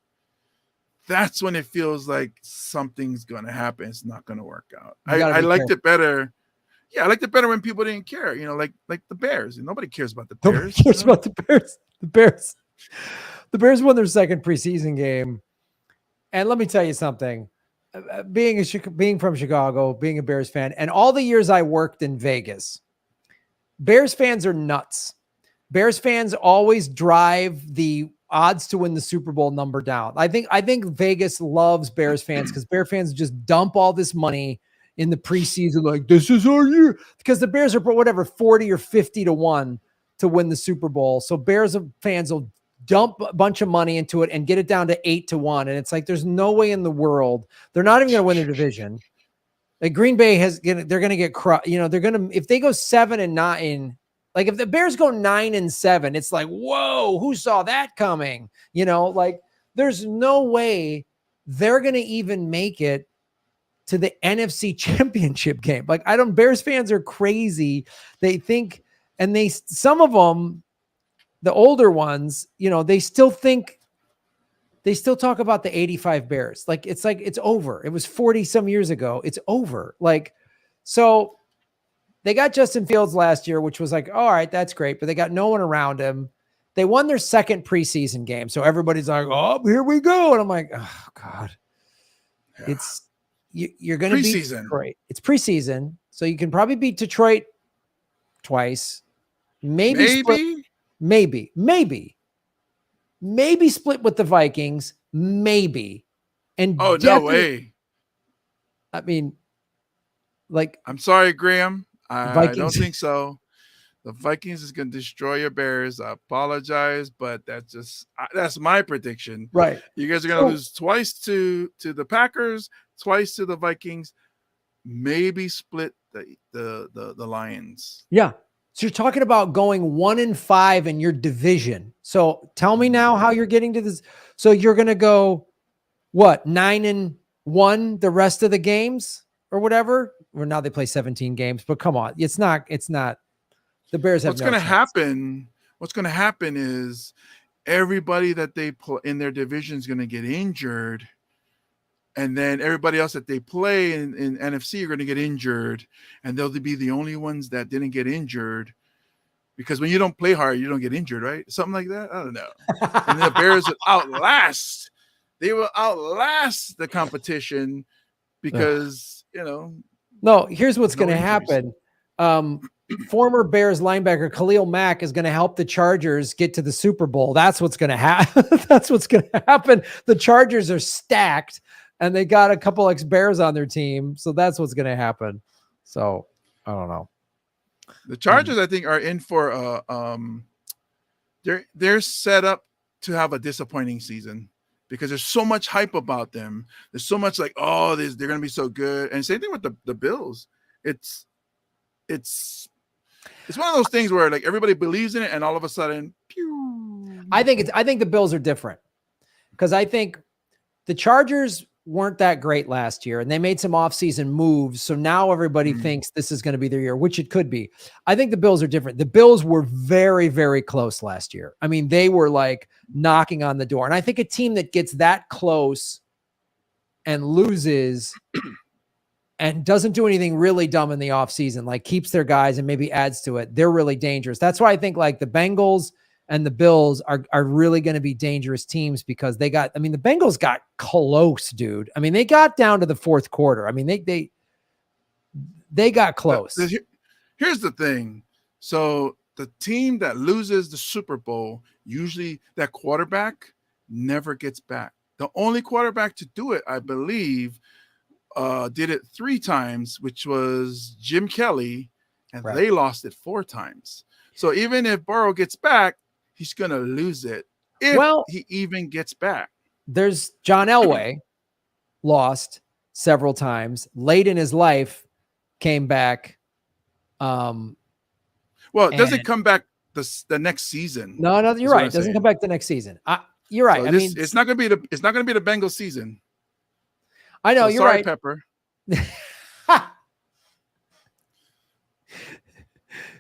that's when it feels like something's going to happen. It's not going to work out. I liked it better. Yeah, I liked it better when people didn't care, like the Bears. Nobody cares about the Bears. Nobody cares about the Bears. The Bears won their second preseason game. And let me tell you something. Being from Chicago, being a Bears fan, and all the years I worked in Vegas, Bears fans are nuts. Bears fans always drive the odds to win the Super Bowl number down. I think Vegas loves Bears fans because Bear fans just dump all this money in the preseason, like, this is our year, because the Bears are whatever 40 or 50 to 1 to win the Super Bowl. So Bears fans will dump a bunch of money into it and get it down to 8 to 1. And it's like, there's no way in the world they're not even going to win their division. Like Green Bay they're going to get crushed. They're going to, if they go 7-9, like if the Bears go 9-7, it's like, whoa, who saw that coming? Like there's no way they're going to even make it to the NFC Championship game. Like Bears fans are crazy. They think, and some of them, the older ones, they still talk about the 85 Bears. Like it's over. It was 40 some years ago. It's over. Like, so they got Justin Fields last year, which was like, all right, that's great, but they got no one around him. They won their second preseason game. So everybody's like, oh, here we go. And I'm like, oh God, yeah. You're going to beat Detroit. It's preseason. So you can probably beat Detroit twice. Maybe split with the Vikings. Maybe. And no way. I mean, like, I'm sorry, Graham. I don't think so. The Vikings is going to destroy your Bears. I apologize, but that's my prediction. Right. You guys are going to lose twice to the Packers, twice to the Vikings, maybe split the Lions. Yeah. So you're talking about going 1-5 in your division. So tell me now how you're getting to this. So you're going to go what, 9-1 the rest of the games or whatever? Or now they play 17 games, but come on. It's not the Bears have What's going to happen is everybody that they play in their division is going to get injured. And then everybody else that they play in NFC are going to get injured. And they'll be the only ones that didn't get injured. Because when you don't play hard, you don't get injured, right? Something like that. I don't know. And the Bears will outlast. They will outlast the competition because, No, here's what's going to happen. Former Bears linebacker Khalil Mack is going to help the Chargers get to the Super Bowl. That's what's going to happen. That's what's going to happen. The Chargers are stacked and they got a couple ex-Bears on their team. So that's what's going to happen. So I don't know. The Chargers, I think, are in for they're set up to have a disappointing season because there's so much hype about them. There's so much like, they're going to be so good. And same thing with the Bills. It's one of those things where like everybody believes in it and all of a sudden, pew. I think the Bills are different because I think the Chargers weren't that great last year and they made some offseason moves. So now everybody thinks this is going to be their year, which it could be. I think the Bills are different. The Bills were very, very close last year. I mean, they were like knocking on the door. And I think a team that gets that close and loses and doesn't do anything really dumb in the offseason, like keeps their guys and maybe adds to it, they're really dangerous. That's why I think like the Bengals and the Bills are really going to be dangerous teams because the Bengals got close, dude. I mean, they got down to the fourth quarter. I mean, they got close. Here's the thing. So the team that loses the Super Bowl, usually that quarterback never gets back. The only quarterback to do it, I believe, did it 3 times, which was Jim Kelly, and they lost it 4 times. So even if Burrow gets back, he's going to lose it if he even gets back. There's John Elway lost several times late in his life, came back. It doesn't come back the next season. No, you're right. It doesn't come back the next season. You're right. So it's not going to be the Bengals season. I know, you're right. Pepper.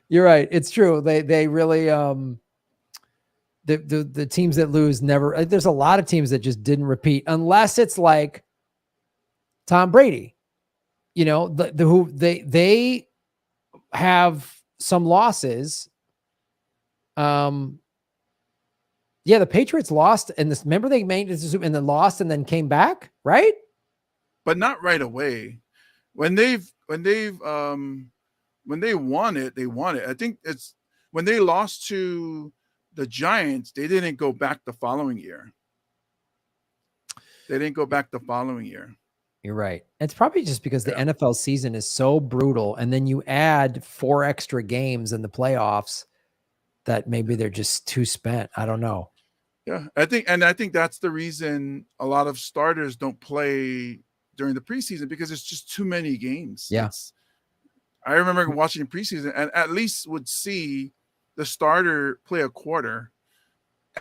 You're right. It's true. They really the teams that lose never. There's a lot of teams that just didn't repeat, unless it's like Tom Brady. You know, who they have some losses. Yeah, the Patriots lost, and this. Remember, they made it and then lost, and then came back, right? But not right away. When they won it, they won it. I think it's when they lost to the Giants, they didn't go back the following year. They didn't go back the following year. You're right. It's probably just because the NFL season is so brutal, and then you add 4 extra games in the playoffs that maybe they're just too spent. I don't know. Yeah, I think that's the reason a lot of starters don't play during the preseason, because it's just too many games. Yeah. I remember watching preseason and at least would see the starter play a quarter,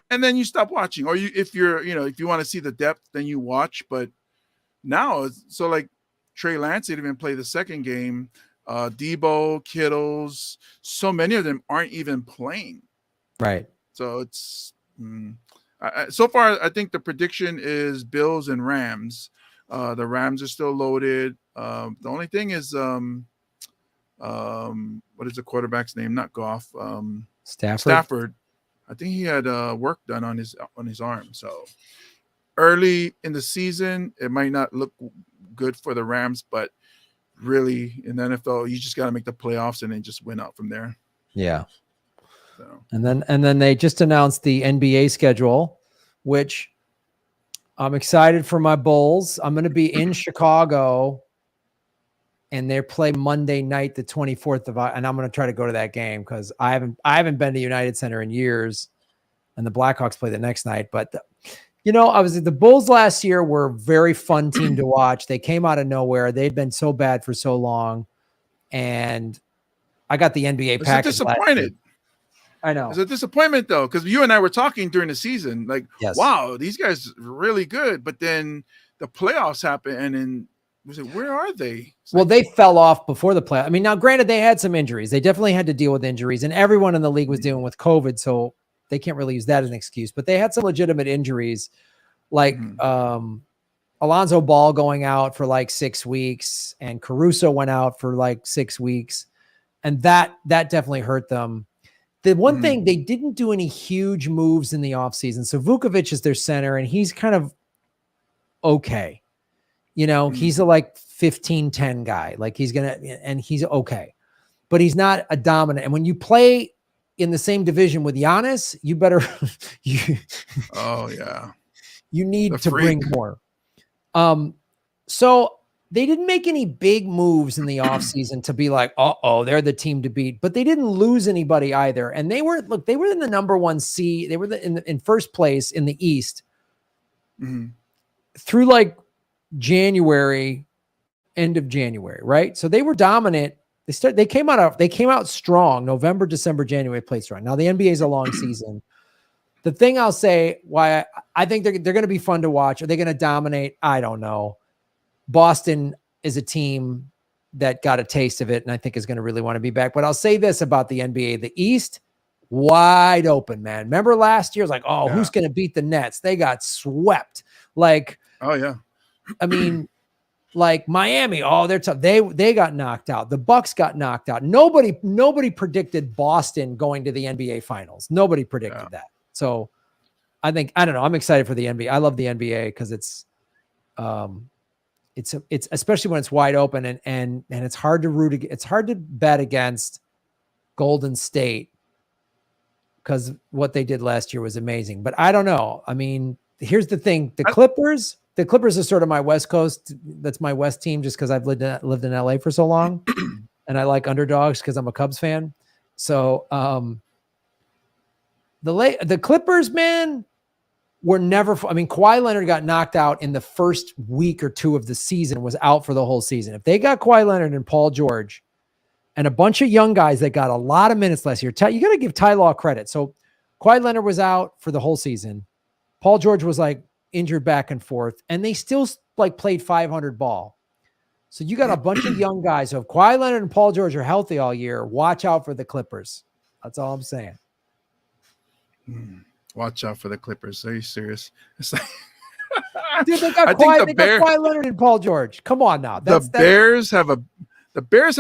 and then you stop watching. Or if you want to see the depth, then you watch. But now, so like Trey Lance didn't even play the second game. Debo, Kittles, so many of them aren't even playing. Right. So it's so far, I think the prediction is Bills and Rams. The Rams are still loaded. The only thing is, what is the quarterback's name? Not Goff. Stafford. I think he had work done on his arm. So early in the season, it might not look good for the Rams, but really in the NFL, you just got to make the playoffs and then just win out from there. Yeah. So. And then they just announced the NBA schedule, which I'm excited for my Bulls. I'm going to be in Chicago, and they play Monday night, the 24th of, and I'm going to try to go to that game because I haven't been to United Center in years, and the Blackhawks play the next night. But the Bulls last year were a very fun team to watch. They came out of nowhere. They'd been so bad for so long, and I got the NBA package. Disappointed. I know. It's a disappointment though, because you and I were talking during the season, like, yes. Wow, these guys are really good. But then the playoffs happen, and then we said, where are they? They fell off before the playoffs. I mean, now granted, they had some injuries. They definitely had to deal with injuries, and everyone in the league was dealing with COVID, so they can't really use that as an excuse. But they had some legitimate injuries, like Alonzo Ball going out for like 6 weeks, and Caruso went out for like 6 weeks, and that definitely hurt them. The one thing, they didn't do any huge moves in the offseason. So Vukovic is their center, and he's kind of okay. He's a like 15-10 guy. Like he's okay. But he's not a dominant. And when you play in the same division with Giannis, you better you need to bring more. So they didn't make any big moves in the offseason to be like, they're the team to beat, but they didn't lose anybody either. And they were in the number 1 seed. They were in first place in the East through like January, end of January, right? So they were dominant. They came out strong. November, December, January played strong. Now the NBA is a long season. The thing I'll say why I think they're going to be fun to watch. Are they going to dominate? I don't know. Boston is a team that got a taste of it, and I think is going to really want to be back. But I'll say this about the NBA: the East, wide open, man. Remember last year? It was like, who's going to beat the Nets? They got swept. Like, I mean, like Miami. They're tough. They got knocked out. The Bucks got knocked out. Nobody predicted Boston going to the NBA Finals. Nobody predicted that. So, I don't know. I'm excited for the NBA. I love the NBA because it's especially when it's wide open and it's hard to root. It's hard to bet against Golden State because what they did last year was amazing. But I don't know. I mean, here's the thing: the Clippers are sort of my West Coast. That's my West team, just because I've lived in LA for so long, and I like underdogs because I'm a Cubs fan. So the Clippers, man, were never. I mean, Kawhi Leonard got knocked out in the first week or two of the season, was out for the whole season. If they got Kawhi Leonard and Paul George and a bunch of young guys that got a lot of minutes last year, you got to give Ty Law credit. So Kawhi Leonard was out for the whole season. Paul George was like injured back and forth, and they still like played 500 ball. So you got a bunch of young guys. So if Kawhi Leonard and Paul George are healthy all year, watch out for the Clippers. That's all I'm saying. Watch out for the Clippers. Are you serious? It's like, Dude, they got I think Kawhi, they got Kawhi Leonard and Paul George. Come on now. the Bears have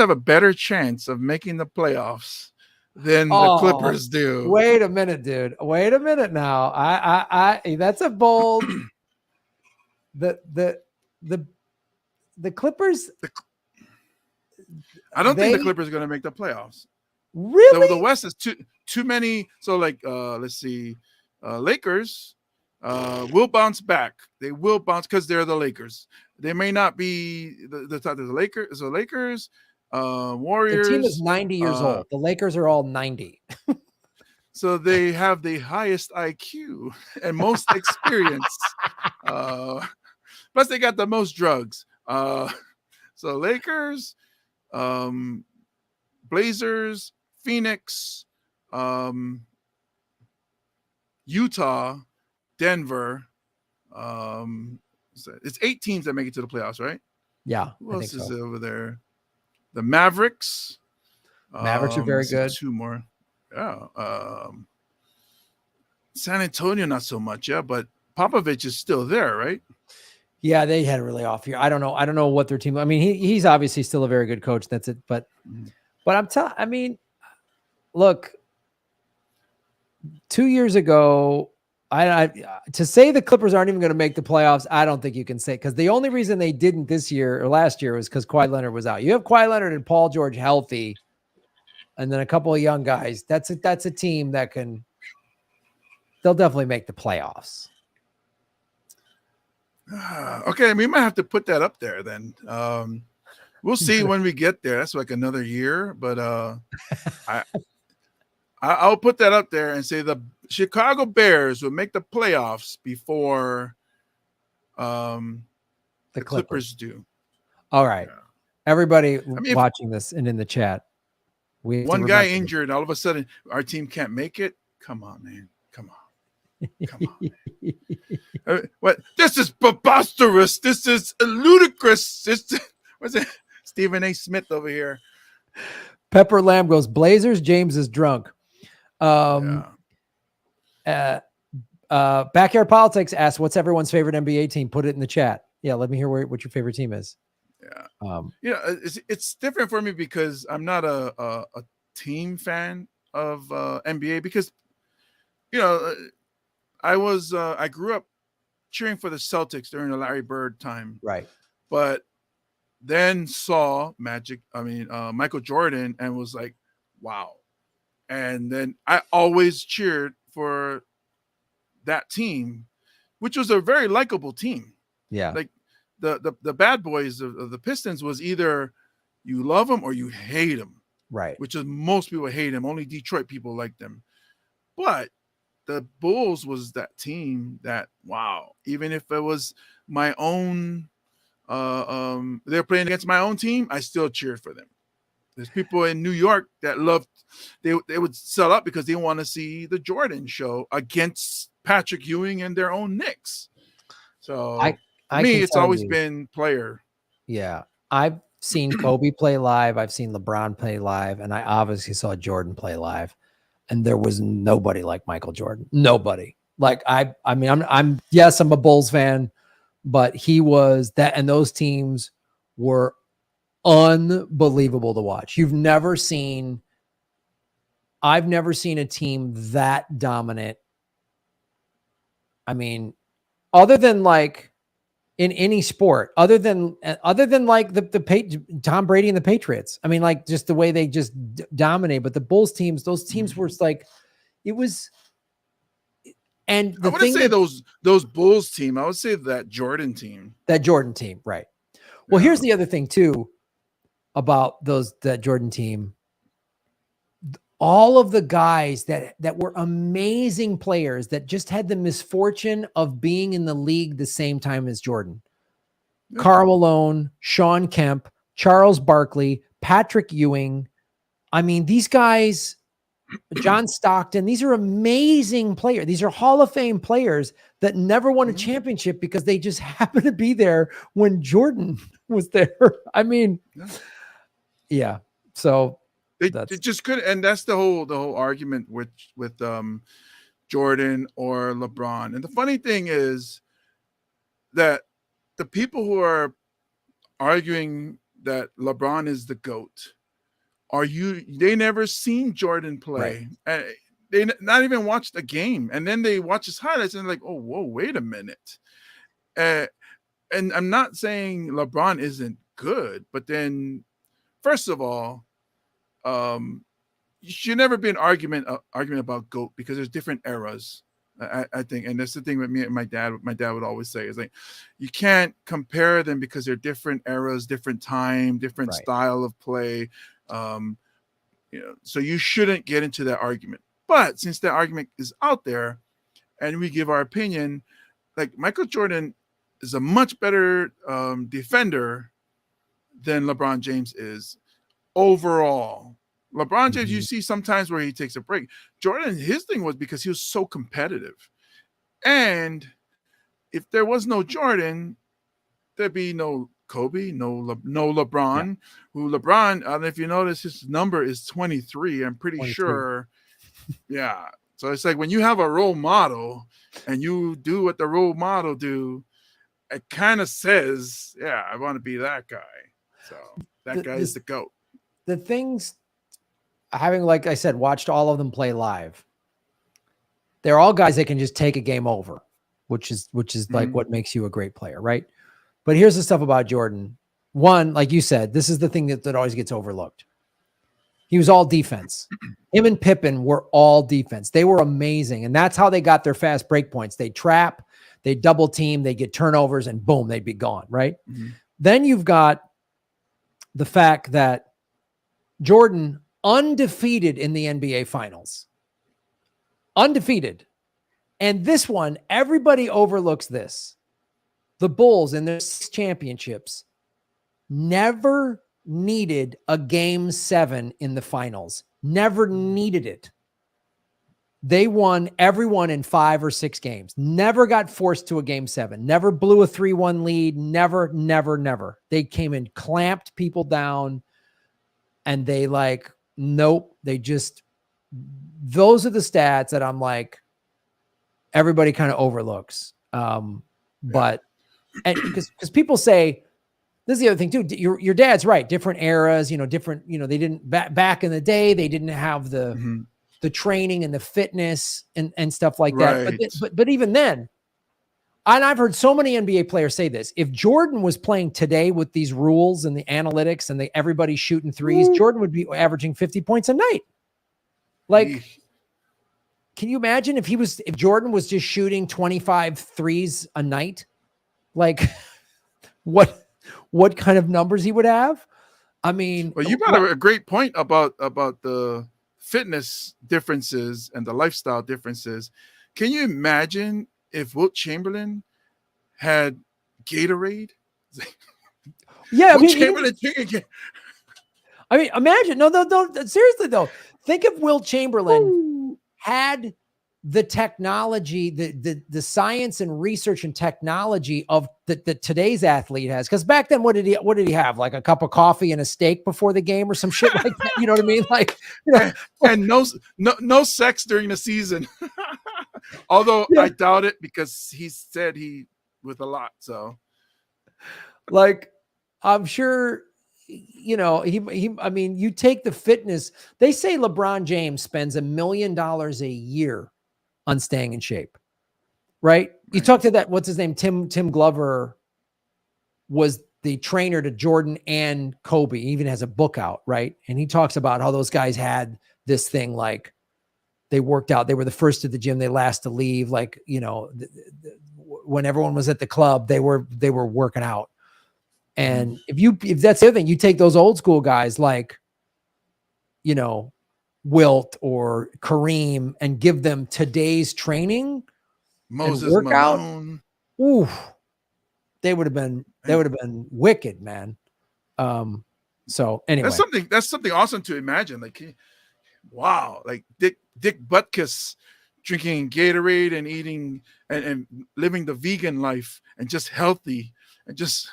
a better chance of making the playoffs than the Clippers do. Wait a minute, dude. Wait a minute now. I that's a bold. The Clippers. I don't think the Clippers are going to make the playoffs. Really? The West is too many. So like, let's see, Lakers will bounce back. They will bounce because they're the Lakers. They may not be the top. There's the Lakers, Warriors. The team is 90 years old. The Lakers are all 90. So they have the highest IQ and most experience. Plus, they got the most drugs. So Lakers, Blazers, Phoenix, Utah, Denver. It's 8 teams that make it to the playoffs, right? Yeah. Who else is over there? The Mavericks. Mavericks are very good. 2 more. Yeah. San Antonio, not so much. Yeah, but Popovich is still there, right? Yeah, they had a really off year. I don't know what their team. I mean, he's obviously still a very good coach. That's it. But I mean, look, 2 years ago, to say the Clippers aren't even going to make the playoffs, I don't think you can say, because the only reason they didn't this year or last year was because Kawhi Leonard was out. You have Kawhi Leonard and Paul George healthy, and then a couple of young guys. That's a team that they'll definitely make the playoffs. Okay, we might have to put that up there then. We'll see when we get there. That's like another year, but I'll put that up there and say the Chicago Bears will make the playoffs before the Clippers do. All right, everybody watching this and in the chat, one guy injured, all of a sudden our team can't make it. Come on, man. Come on. What? This is preposterous. This is ludicrous. What's it? Stephen A. Smith over here. Pepper Lamb goes, Blazers. James is drunk. Backyard Politics asks, what's everyone's favorite NBA team? Put it in the chat. Yeah, let me hear what your favorite team is. Yeah. It's different for me because I'm not a team fan of NBA because, I grew up cheering for the Celtics during the Larry Bird time. Right. But then saw Michael Jordan and was like, wow. And then I always cheered for that team, which was a very likable team. Yeah. Like the bad boys of the Pistons was either you love them or you hate them. Right. Which is most people hate them. Only Detroit people like them. But the Bulls was that team that, wow, even if it was my own, they're playing against my own team, I still cheered for them. There's people in New York that loved, they would sell up because they want to see the Jordan show against Patrick Ewing and their own Knicks. So for me, it's always been player. Yeah. I've seen Kobe play live. I've seen LeBron play live. And I obviously saw Jordan play live. And there was nobody like Michael Jordan. Nobody. Like I'm a Bulls fan, but he was that, and those teams were unbelievable to watch. I've never seen a team that dominant. I mean, other than like in any sport, other than like the Tom Brady and the Patriots. I mean, like just the way they just dominate. But the Bulls teams, those teams were like, it was. And I wouldn't say those Bulls team. I would say that Jordan team. Right. Well, here's the other thing too about that Jordan team. All of the guys that were amazing players that just had the misfortune of being in the league the same time as Jordan. Yeah. Karl Malone, Sean Kemp, Charles Barkley, Patrick Ewing. I mean, these guys, John Stockton, these are amazing players. These are Hall of Fame players that never won a championship because they just happened to be there when Jordan was there. I mean, yeah. So they just couldn't, and that's the whole argument with Jordan or LeBron. And the funny thing is that the people who are arguing that LeBron is the GOAT they never seen Jordan play. Right. They not even watched a game. And then they watch his highlights and like, oh, whoa, wait a minute. And I'm not saying LeBron isn't good, but then first of all, you should never be an argument about GOAT because there's different eras. I think, and that's the thing with me and my dad. My dad would always say is like, you can't compare them because they're different eras, different time, different style of play. So you shouldn't get into that argument. But since that argument is out there, and we give our opinion, like Michael Jordan is a much better defender than LeBron James is overall. LeBron James, you see sometimes where he takes a break. Jordan, his thing was because he was so competitive. And if there was no Jordan, there'd be no Kobe, no LeBron. Yeah. Who LeBron, I don't know if you notice, his number is 23. I'm pretty 23. Sure. Yeah. So it's like when you have a role model and you do what the role model do, it kind of says, yeah, I want to be that guy. So that guy is the GOAT. The things, having, like I said, watched all of them play live, they're all guys that can just take a game over, which is like what makes you a great player, right? But here's the stuff about Jordan. One, like you said, this is the thing that always gets overlooked. He was all defense. Him and Pippen were all defense. They were amazing. And that's how they got their fast break points. They trap, they double team, they get turnovers, and boom, they'd be gone, right? Then you've got the fact that Jordan, undefeated in the NBA Finals. Undefeated. And this one, everybody overlooks this. The Bulls in their 6 championships never needed a game 7 in the finals. Never needed it. They won everyone in 5 or 6 games. Never got forced to a game 7. Never blew a 3-1 lead. Never. They came and clamped people down. And they like, nope. They just, those are the stats that I'm like, everybody kind of overlooks. But because people say, this is the other thing too. Your dad's right. Different eras, different, they didn't back in the day, they didn't have the training and the fitness and stuff like that. But even then, and I've heard so many NBA players say this, if Jordan was playing today with these rules and the analytics and everybody shooting threes, Jordan would be averaging 50 points a night. Like, can you imagine if Jordan was just shooting 25 threes a night? Like what kind of numbers he would have? I mean, well, you brought a great point about the fitness differences and the lifestyle differences. Can you imagine if Wilt Chamberlain had Gatorade? Yeah, Chamberlain. I mean, imagine. No, seriously though. Think if Wilt Chamberlain had the technology, the science and research and technology of that today's athlete has. Because back then, what did he have? Like a cup of coffee and a steak before the game or some shit like that. You know what I mean? Like, and no sex during the season. Although I doubt it because he said he with a lot. So, like, I'm sure. I mean, you take the fitness. They say LeBron James spends $1 million a year on staying in shape, right? You talk to that, what's his name? Tim Glover was the trainer to Jordan and Kobe. He even has a book out, right? And he talks about how those guys had this thing, like they worked out. They were the first to the gym. They last to leave. Like, when everyone was at the club, they were working out. And if that's the other thing, you take those old school guys like, Wilt or Kareem and give them today's training, Moses workout. Malone. Ooh, they would have been wicked, man. So anyway, that's something awesome to imagine. Like, wow, like Dick Butkus drinking Gatorade and eating and living the vegan life and just healthy and just.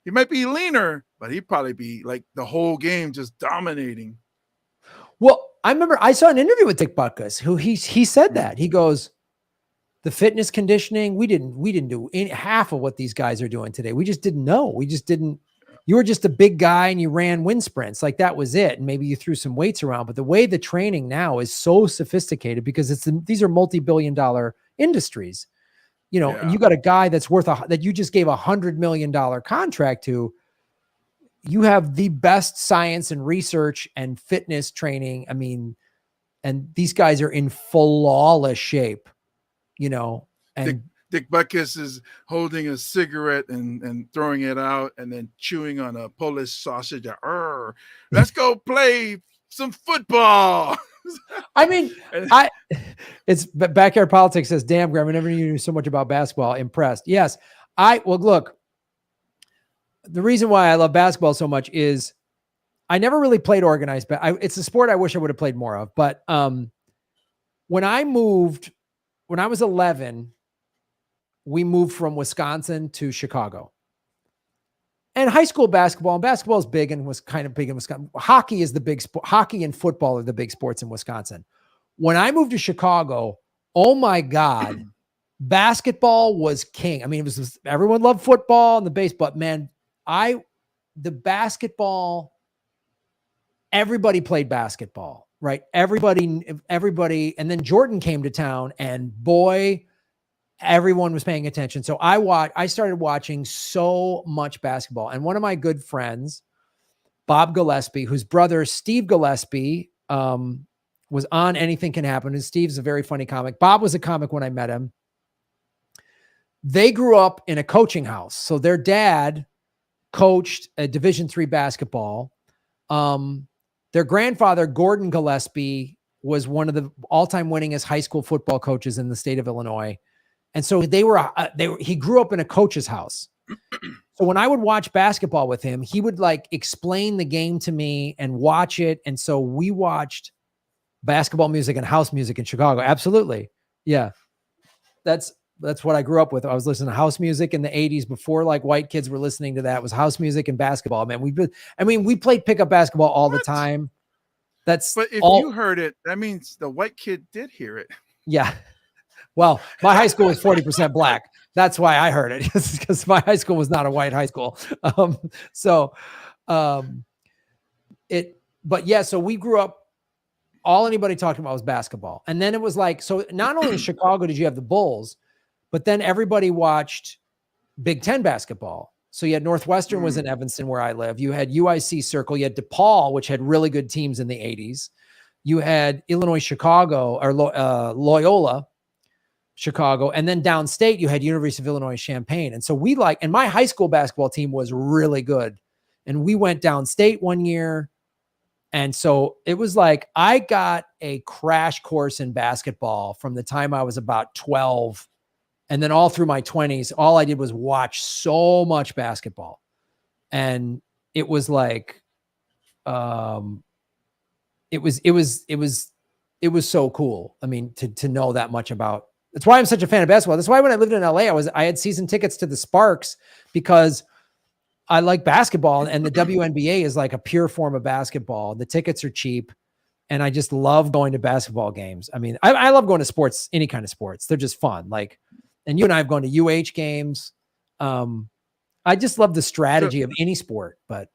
He might be leaner, but he'd probably be like the whole game just dominating. Well, I remember I saw an interview with Dick Butkus, who he said that. He goes, the fitness conditioning, we didn't do half of what these guys are doing today. We just didn't know. We just didn't. You were just a big guy and you ran wind sprints. Like that was it. And maybe you threw some weights around. But the way the training now is so sophisticated because these are multi-billion-dollar industries, you know, and you got a guy that's worth that you just gave $100 million contract to. You have the best science and research and fitness training. I mean, and these guys are in flawless shape, you know, and Dick Butkus is holding a cigarette and throwing it out and then chewing on a Polish sausage. Let's go play some football. I mean, it's Backyard Politics says, damn, Graham, I never knew you knew so much about basketball. Impressed. Yes. Well, look, the reason why I love basketball so much is I never really played organized, but it's a sport I wish I would have played more of. But when I was 11, we moved from Wisconsin to Chicago. And high school basketball is big and was kind of big in Wisconsin. Hockey is the big sport. Hockey and football are the big sports in Wisconsin. When I moved to Chicago, oh my God, basketball was king. I mean, everyone loved football and the baseball, but man, the basketball, everybody played basketball, right? Everybody. And then Jordan came to town and boy, everyone was paying attention. So I started watching so much basketball. And one of my good friends, Bob Gillespie, whose brother, Steve Gillespie, was on Anything Can Happen. And Steve's a very funny comic. Bob was a comic when I met him. They grew up in a coaching house. So their dad coached a Division III basketball. Their grandfather, Gordon Gillespie, was one of the all-time winningest high school football coaches in the state of Illinois. And so he grew up in a coach's house. So when I would watch basketball with him, he would like explain the game to me and watch it. And so we watched basketball music and house music in Chicago. Absolutely. Yeah. That's what I grew up with. I was listening to house music in the 80s before like white kids were listening to that. It was house music and basketball. Man, we played pickup basketball all the time. But if you heard it, that means the white kid did hear it. Yeah. Well, my high school was 40% black. That's why I heard it, because my high school was not a white high school. So we grew up, all anybody talked about was basketball. And then it was like, so not only in Chicago did you have the Bulls, but then everybody watched Big Ten basketball. So you had Northwestern was in Evanston where I live. You had UIC Circle. You had DePaul, which had really good teams in the 80s. You had Illinois Chicago or Loyola Chicago. And then downstate, you had University of Illinois Champaign. And so and my high school basketball team was really good. And we went downstate one year. And so it was like, I got a crash course in basketball from the time I was about 12. And then all through my 20s, all I did was watch so much basketball. And it was like, it was so cool. I mean, to know that much about. That's why I'm such a fan of basketball. That's why when I lived in LA, I had season tickets to the Sparks because I like basketball, and the WNBA is like a pure form of basketball. The tickets are cheap, and I just love going to basketball games. I mean, I love going to sports, any kind of sports. They're just fun. Like, and you and I have gone to UH games. I just love the strategy of any sport, but.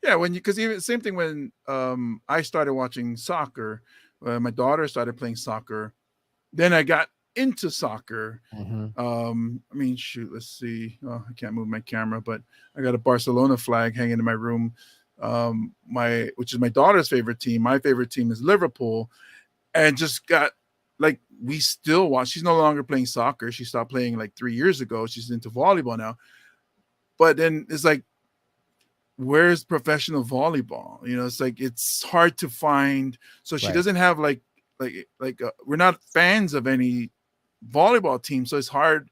Yeah, because even same thing when I started watching soccer, my daughter started playing soccer. Then I got into soccer. I mean, shoot, let's see. Oh, I can't move my camera, but I got a Barcelona flag hanging in my room. Which is my daughter's favorite team. My favorite team is Liverpool, and just got like we still watch. She's no longer playing soccer. She stopped playing like 3 years ago. She's into volleyball now. But then it's like, where's professional volleyball? You know, it's like it's hard to find. So she doesn't have like we're not fans of any volleyball team, so it's hard.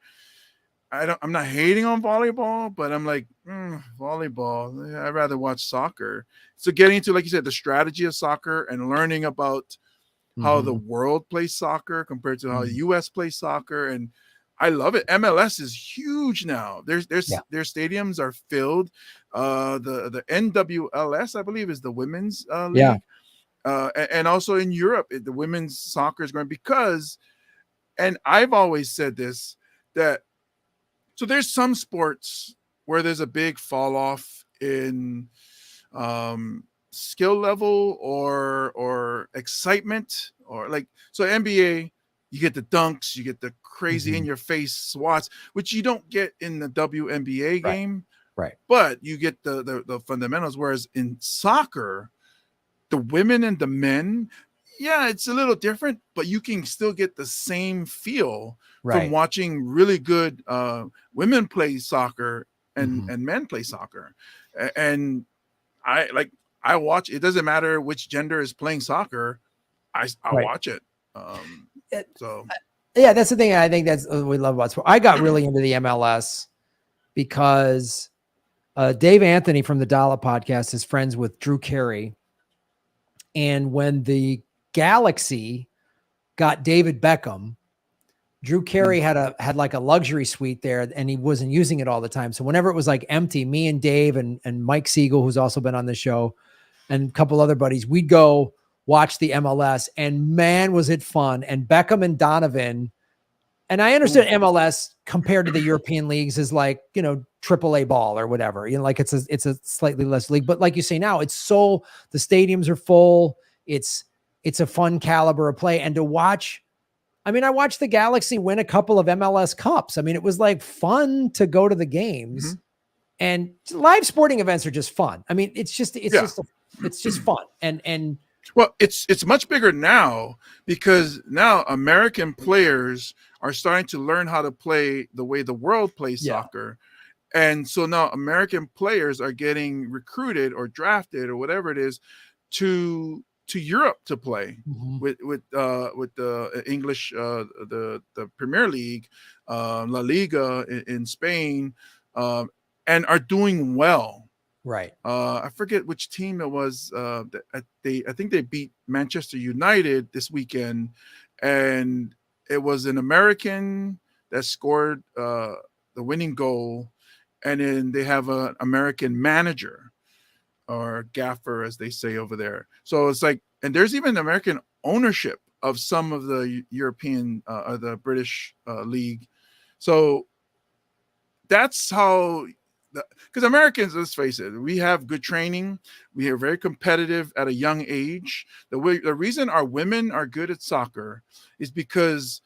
I'm not hating on volleyball, but I'm like volleyball. I'd rather watch soccer. So getting into, like you said, the strategy of soccer and learning about how the world plays soccer compared to how the U.S. plays soccer, and I love it. MLS is huge now. Their stadiums are filled. The NWLS, I believe, is the women's league. and also in Europe, the women's soccer is going because, and I've always said this, that so there's some sports where there's a big fall off in skill level or excitement, or like, so NBA, you get the dunks, you get the crazy in your face swats, which you don't get in the WNBA game, Right. but you get the fundamentals. Whereas in soccer, the women and the men, yeah, it's a little different, but you can still get the same feel from watching really good women play soccer and men play soccer. And I watch. It doesn't matter which gender is playing soccer. I watch it. So yeah, that's the thing. I think that's what we love about sport. I got really into the MLS because Dave Anthony from the Dollar Podcast is friends with Drew Carey. And when the Galaxy got David Beckham, Drew Carey had like a luxury suite there, and he wasn't using it all the time. So whenever it was like empty, me and Dave and Mike Siegel, who's also been on the show, and a couple other buddies, we'd go watch the MLS, and man, was it fun. And Beckham and Donovan, and I understood MLS compared to the European leagues is like, you know, AAA ball or whatever, you know, like it's a slightly less league, but like you say now, the stadiums are full. It's a fun caliber of play. And to watch, I mean, I watched the Galaxy win a couple of MLS Cups. I mean, it was like fun to go to the games, and live sporting events are just fun. I mean, it's just fun. And well, it's much bigger now because now American players are starting to learn how to play the way the world plays soccer. And so now American players are getting recruited or drafted or whatever it is to Europe to play with the English, the Premier League, La Liga in Spain, and are doing well. Right. I forget which team it was. I think they beat Manchester United this weekend, and it was an American that scored the winning goal, and then they have an American manager or gaffer, as they say over there. So it's like, and there's even American ownership of some of the European or the British league. So that's how. Because Americans, let's face it, we have good training. We are very competitive at a young age. The reason our women are good at soccer is because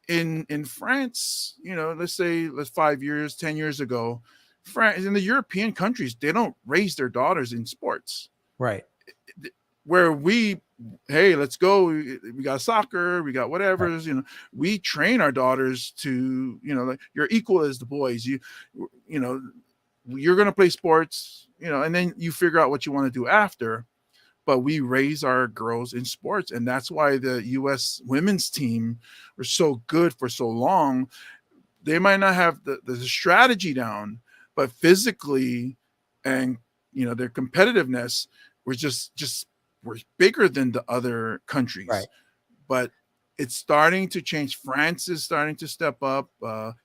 in France, you know, let's 5 years, 10 years ago, France, in the European countries, they don't raise their daughters in sports. Right. Where hey, let's go. We got soccer, we got whatever, you know, we train our daughters to, you know, like, you're equal as the boys. You know, you're going to play sports, you know, and then you figure out what you want to do after. But we raise our girls in sports. And that's why the U.S. women's team were so good for so long. They might not have the strategy down, but physically and, you know, their competitiveness was just were bigger than the other countries. Right. But it's starting to change. France is starting to step up.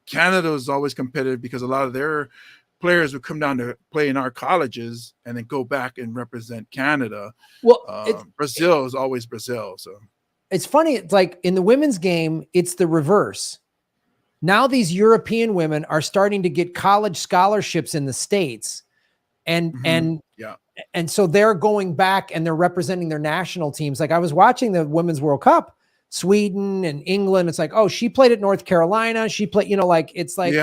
Canada is always competitive because a lot of their players would come down to play in our colleges and then go back and represent Canada. Well, Brazil is always Brazil. So it's funny. It's like in the women's game, it's the reverse. Now these European women are starting to get college scholarships in the States, and so they're going back and they're representing their national teams. Like I was watching the Women's World Cup, Sweden and England. It's like, oh, she played at North Carolina. She played, you know, like it's like,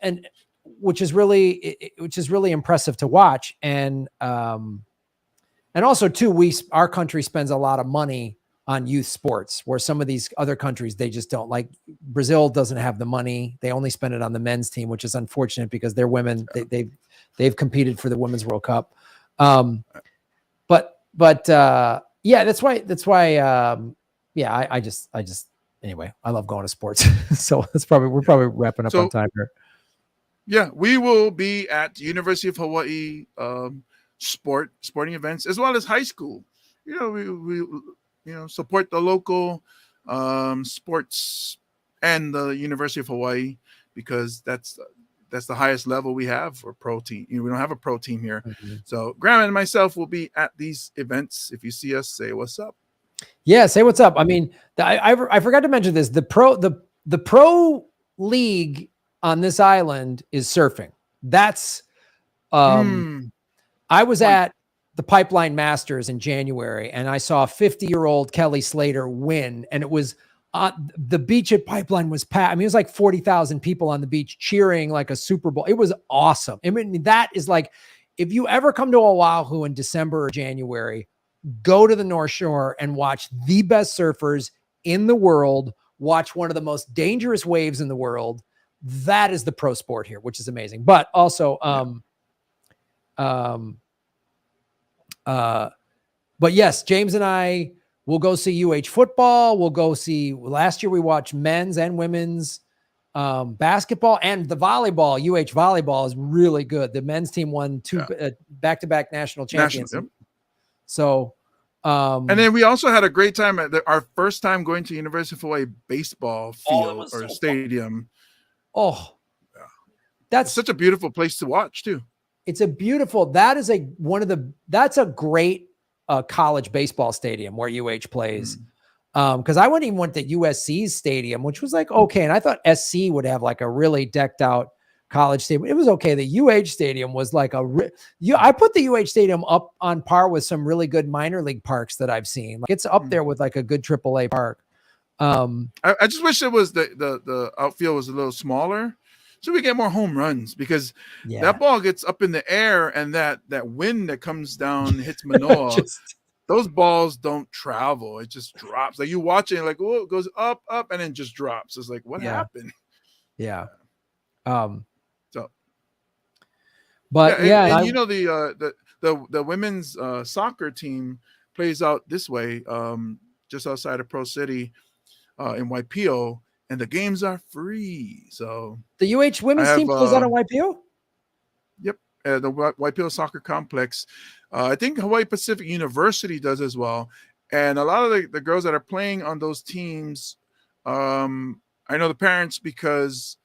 and which is really impressive to watch. And also too, our country spends a lot of money on youth sports, where some of these other countries, they just don't. Like Brazil doesn't have the money. They only spend it on the men's team, which is unfortunate because their women, they've competed for the Women's World Cup. But yeah, that's why I just anyway, I love going to sports. So we're probably wrapping up on time here. Yeah, we will be at the University of Hawaii sporting events as well as high school. You know, we support the local sports and the University of Hawaii, because that's the highest level we have for pro team. We don't have a pro team here. Mm-hmm. So Graham and myself will be at these events. If you see us, say what's up. Yeah, say what's up. I mean, I forgot to mention this. The pro league on this island is surfing. That's I was at the Pipeline Masters in January, and I saw a 50-year-old Kelly Slater win, and it was the beach at Pipeline was packed. I mean, it was like 40,000 people on the beach cheering like a Super Bowl. It was awesome. I mean, that is like, if you ever come to Oahu in December or January, go to the North Shore and watch the best surfers in the world, watch one of the most dangerous waves in the world. That is the pro sport here, which is amazing. But also, but yes, James and I will go see UH football. We'll go see, last year we watched men's and women's basketball, and the volleyball. UH volleyball is really good. The men's team won two back-to-back national champions. So, and then we also had a great time at our first time going to University of Hawaii baseball field or stadium. Oh, that's such a beautiful place to watch too. It's a beautiful, that's a great college baseball stadium where UH plays. Because I went to USC's stadium, which was like, okay. And I thought SC would have like a really decked out college stadium. It was okay. The UH stadium was like I put the UH stadium up on par with some really good minor league parks that I've seen. Like, it's up there with like a good AAA park. I just wish it was the outfield was a little smaller, so we get more home runs, because that ball gets up in the air, and that wind that comes down hits Manoa. Those balls don't travel. It just drops. Like, you watch it, like, oh, it goes up, and then just drops. It's like, what happened? Yeah. And you know, the women's soccer team plays out this way, just outside of Pro City, in Waipio, and the games are free. So the UH women's team plays out in Waipio? Yep. The Waipio Soccer Complex. I think Hawaii Pacific University does as well. And a lot of the girls that are playing on those teams, I know the parents because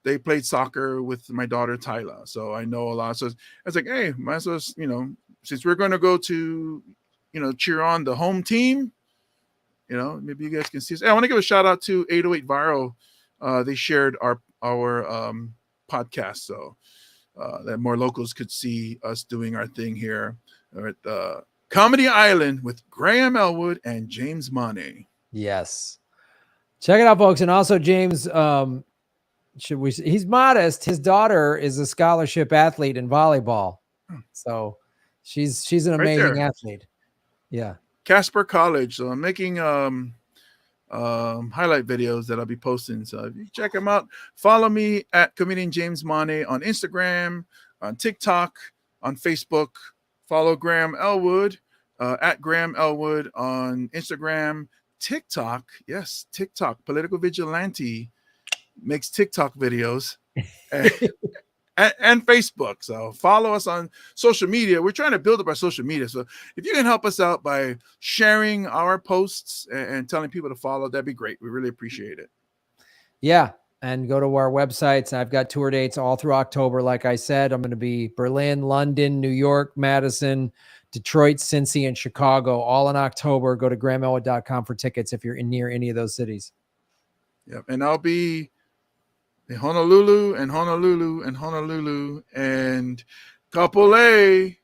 they played soccer with my daughter, Tyla. So I know a lot. So it's like, hey, might as well, since we're going to go to, cheer on the home team, maybe you guys can see us. Hey, I want to give a shout out to 808 Viral. They shared our podcast, so that more locals could see us doing our thing here at Comedy Island with Graham Elwood and James Mane. Yes, check it out, folks. And also, James, he's modest. His daughter is a scholarship athlete in volleyball, so she's an amazing athlete. Yeah. Casper College. So I'm making highlight videos that I'll be posting. So if you check them out, follow me at Comedian James Mane on Instagram, on TikTok, on Facebook. Follow Graham Elwood at Graham Elwood on Instagram, TikTok. Yes, TikTok. Political Vigilante makes TikTok videos. And Facebook. So follow us on social media. We're trying to build up our social media. So if you can help us out by sharing our posts and telling people to follow, that'd be great. We really appreciate it. Yeah. And go to our websites. I've got tour dates all through October. Like I said, I'm going to be Berlin, London, New York, Madison, Detroit, Cincy, and Chicago, all in October. Go to grahamelwood.com for tickets if you're near any of those cities. Yep. And I'll be in Honolulu and Honolulu and Honolulu and Kapolei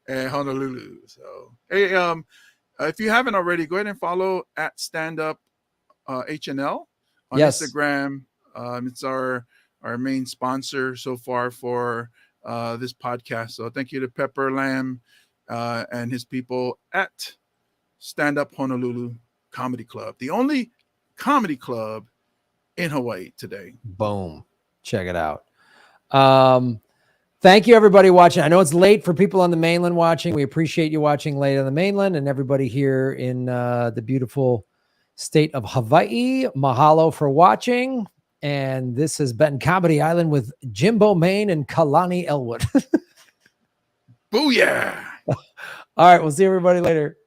and Honolulu. So, hey, if you haven't already, go ahead and follow at Stand Up HNL on Instagram. It's our main sponsor so far for this podcast. So thank you to Pepper Lamb and his people at Stand Up Honolulu Comedy Club, the only comedy club in Hawaii today. Boom. Check it out. Thank you, everybody watching. I know it's late for people on the mainland watching. We appreciate you watching late on the mainland, and everybody here in the beautiful state of Hawaii. Mahalo for watching. And this has been Comedy Island with Jimbo Maine and Kalani Elwood. Booyah. All right. We'll see everybody later.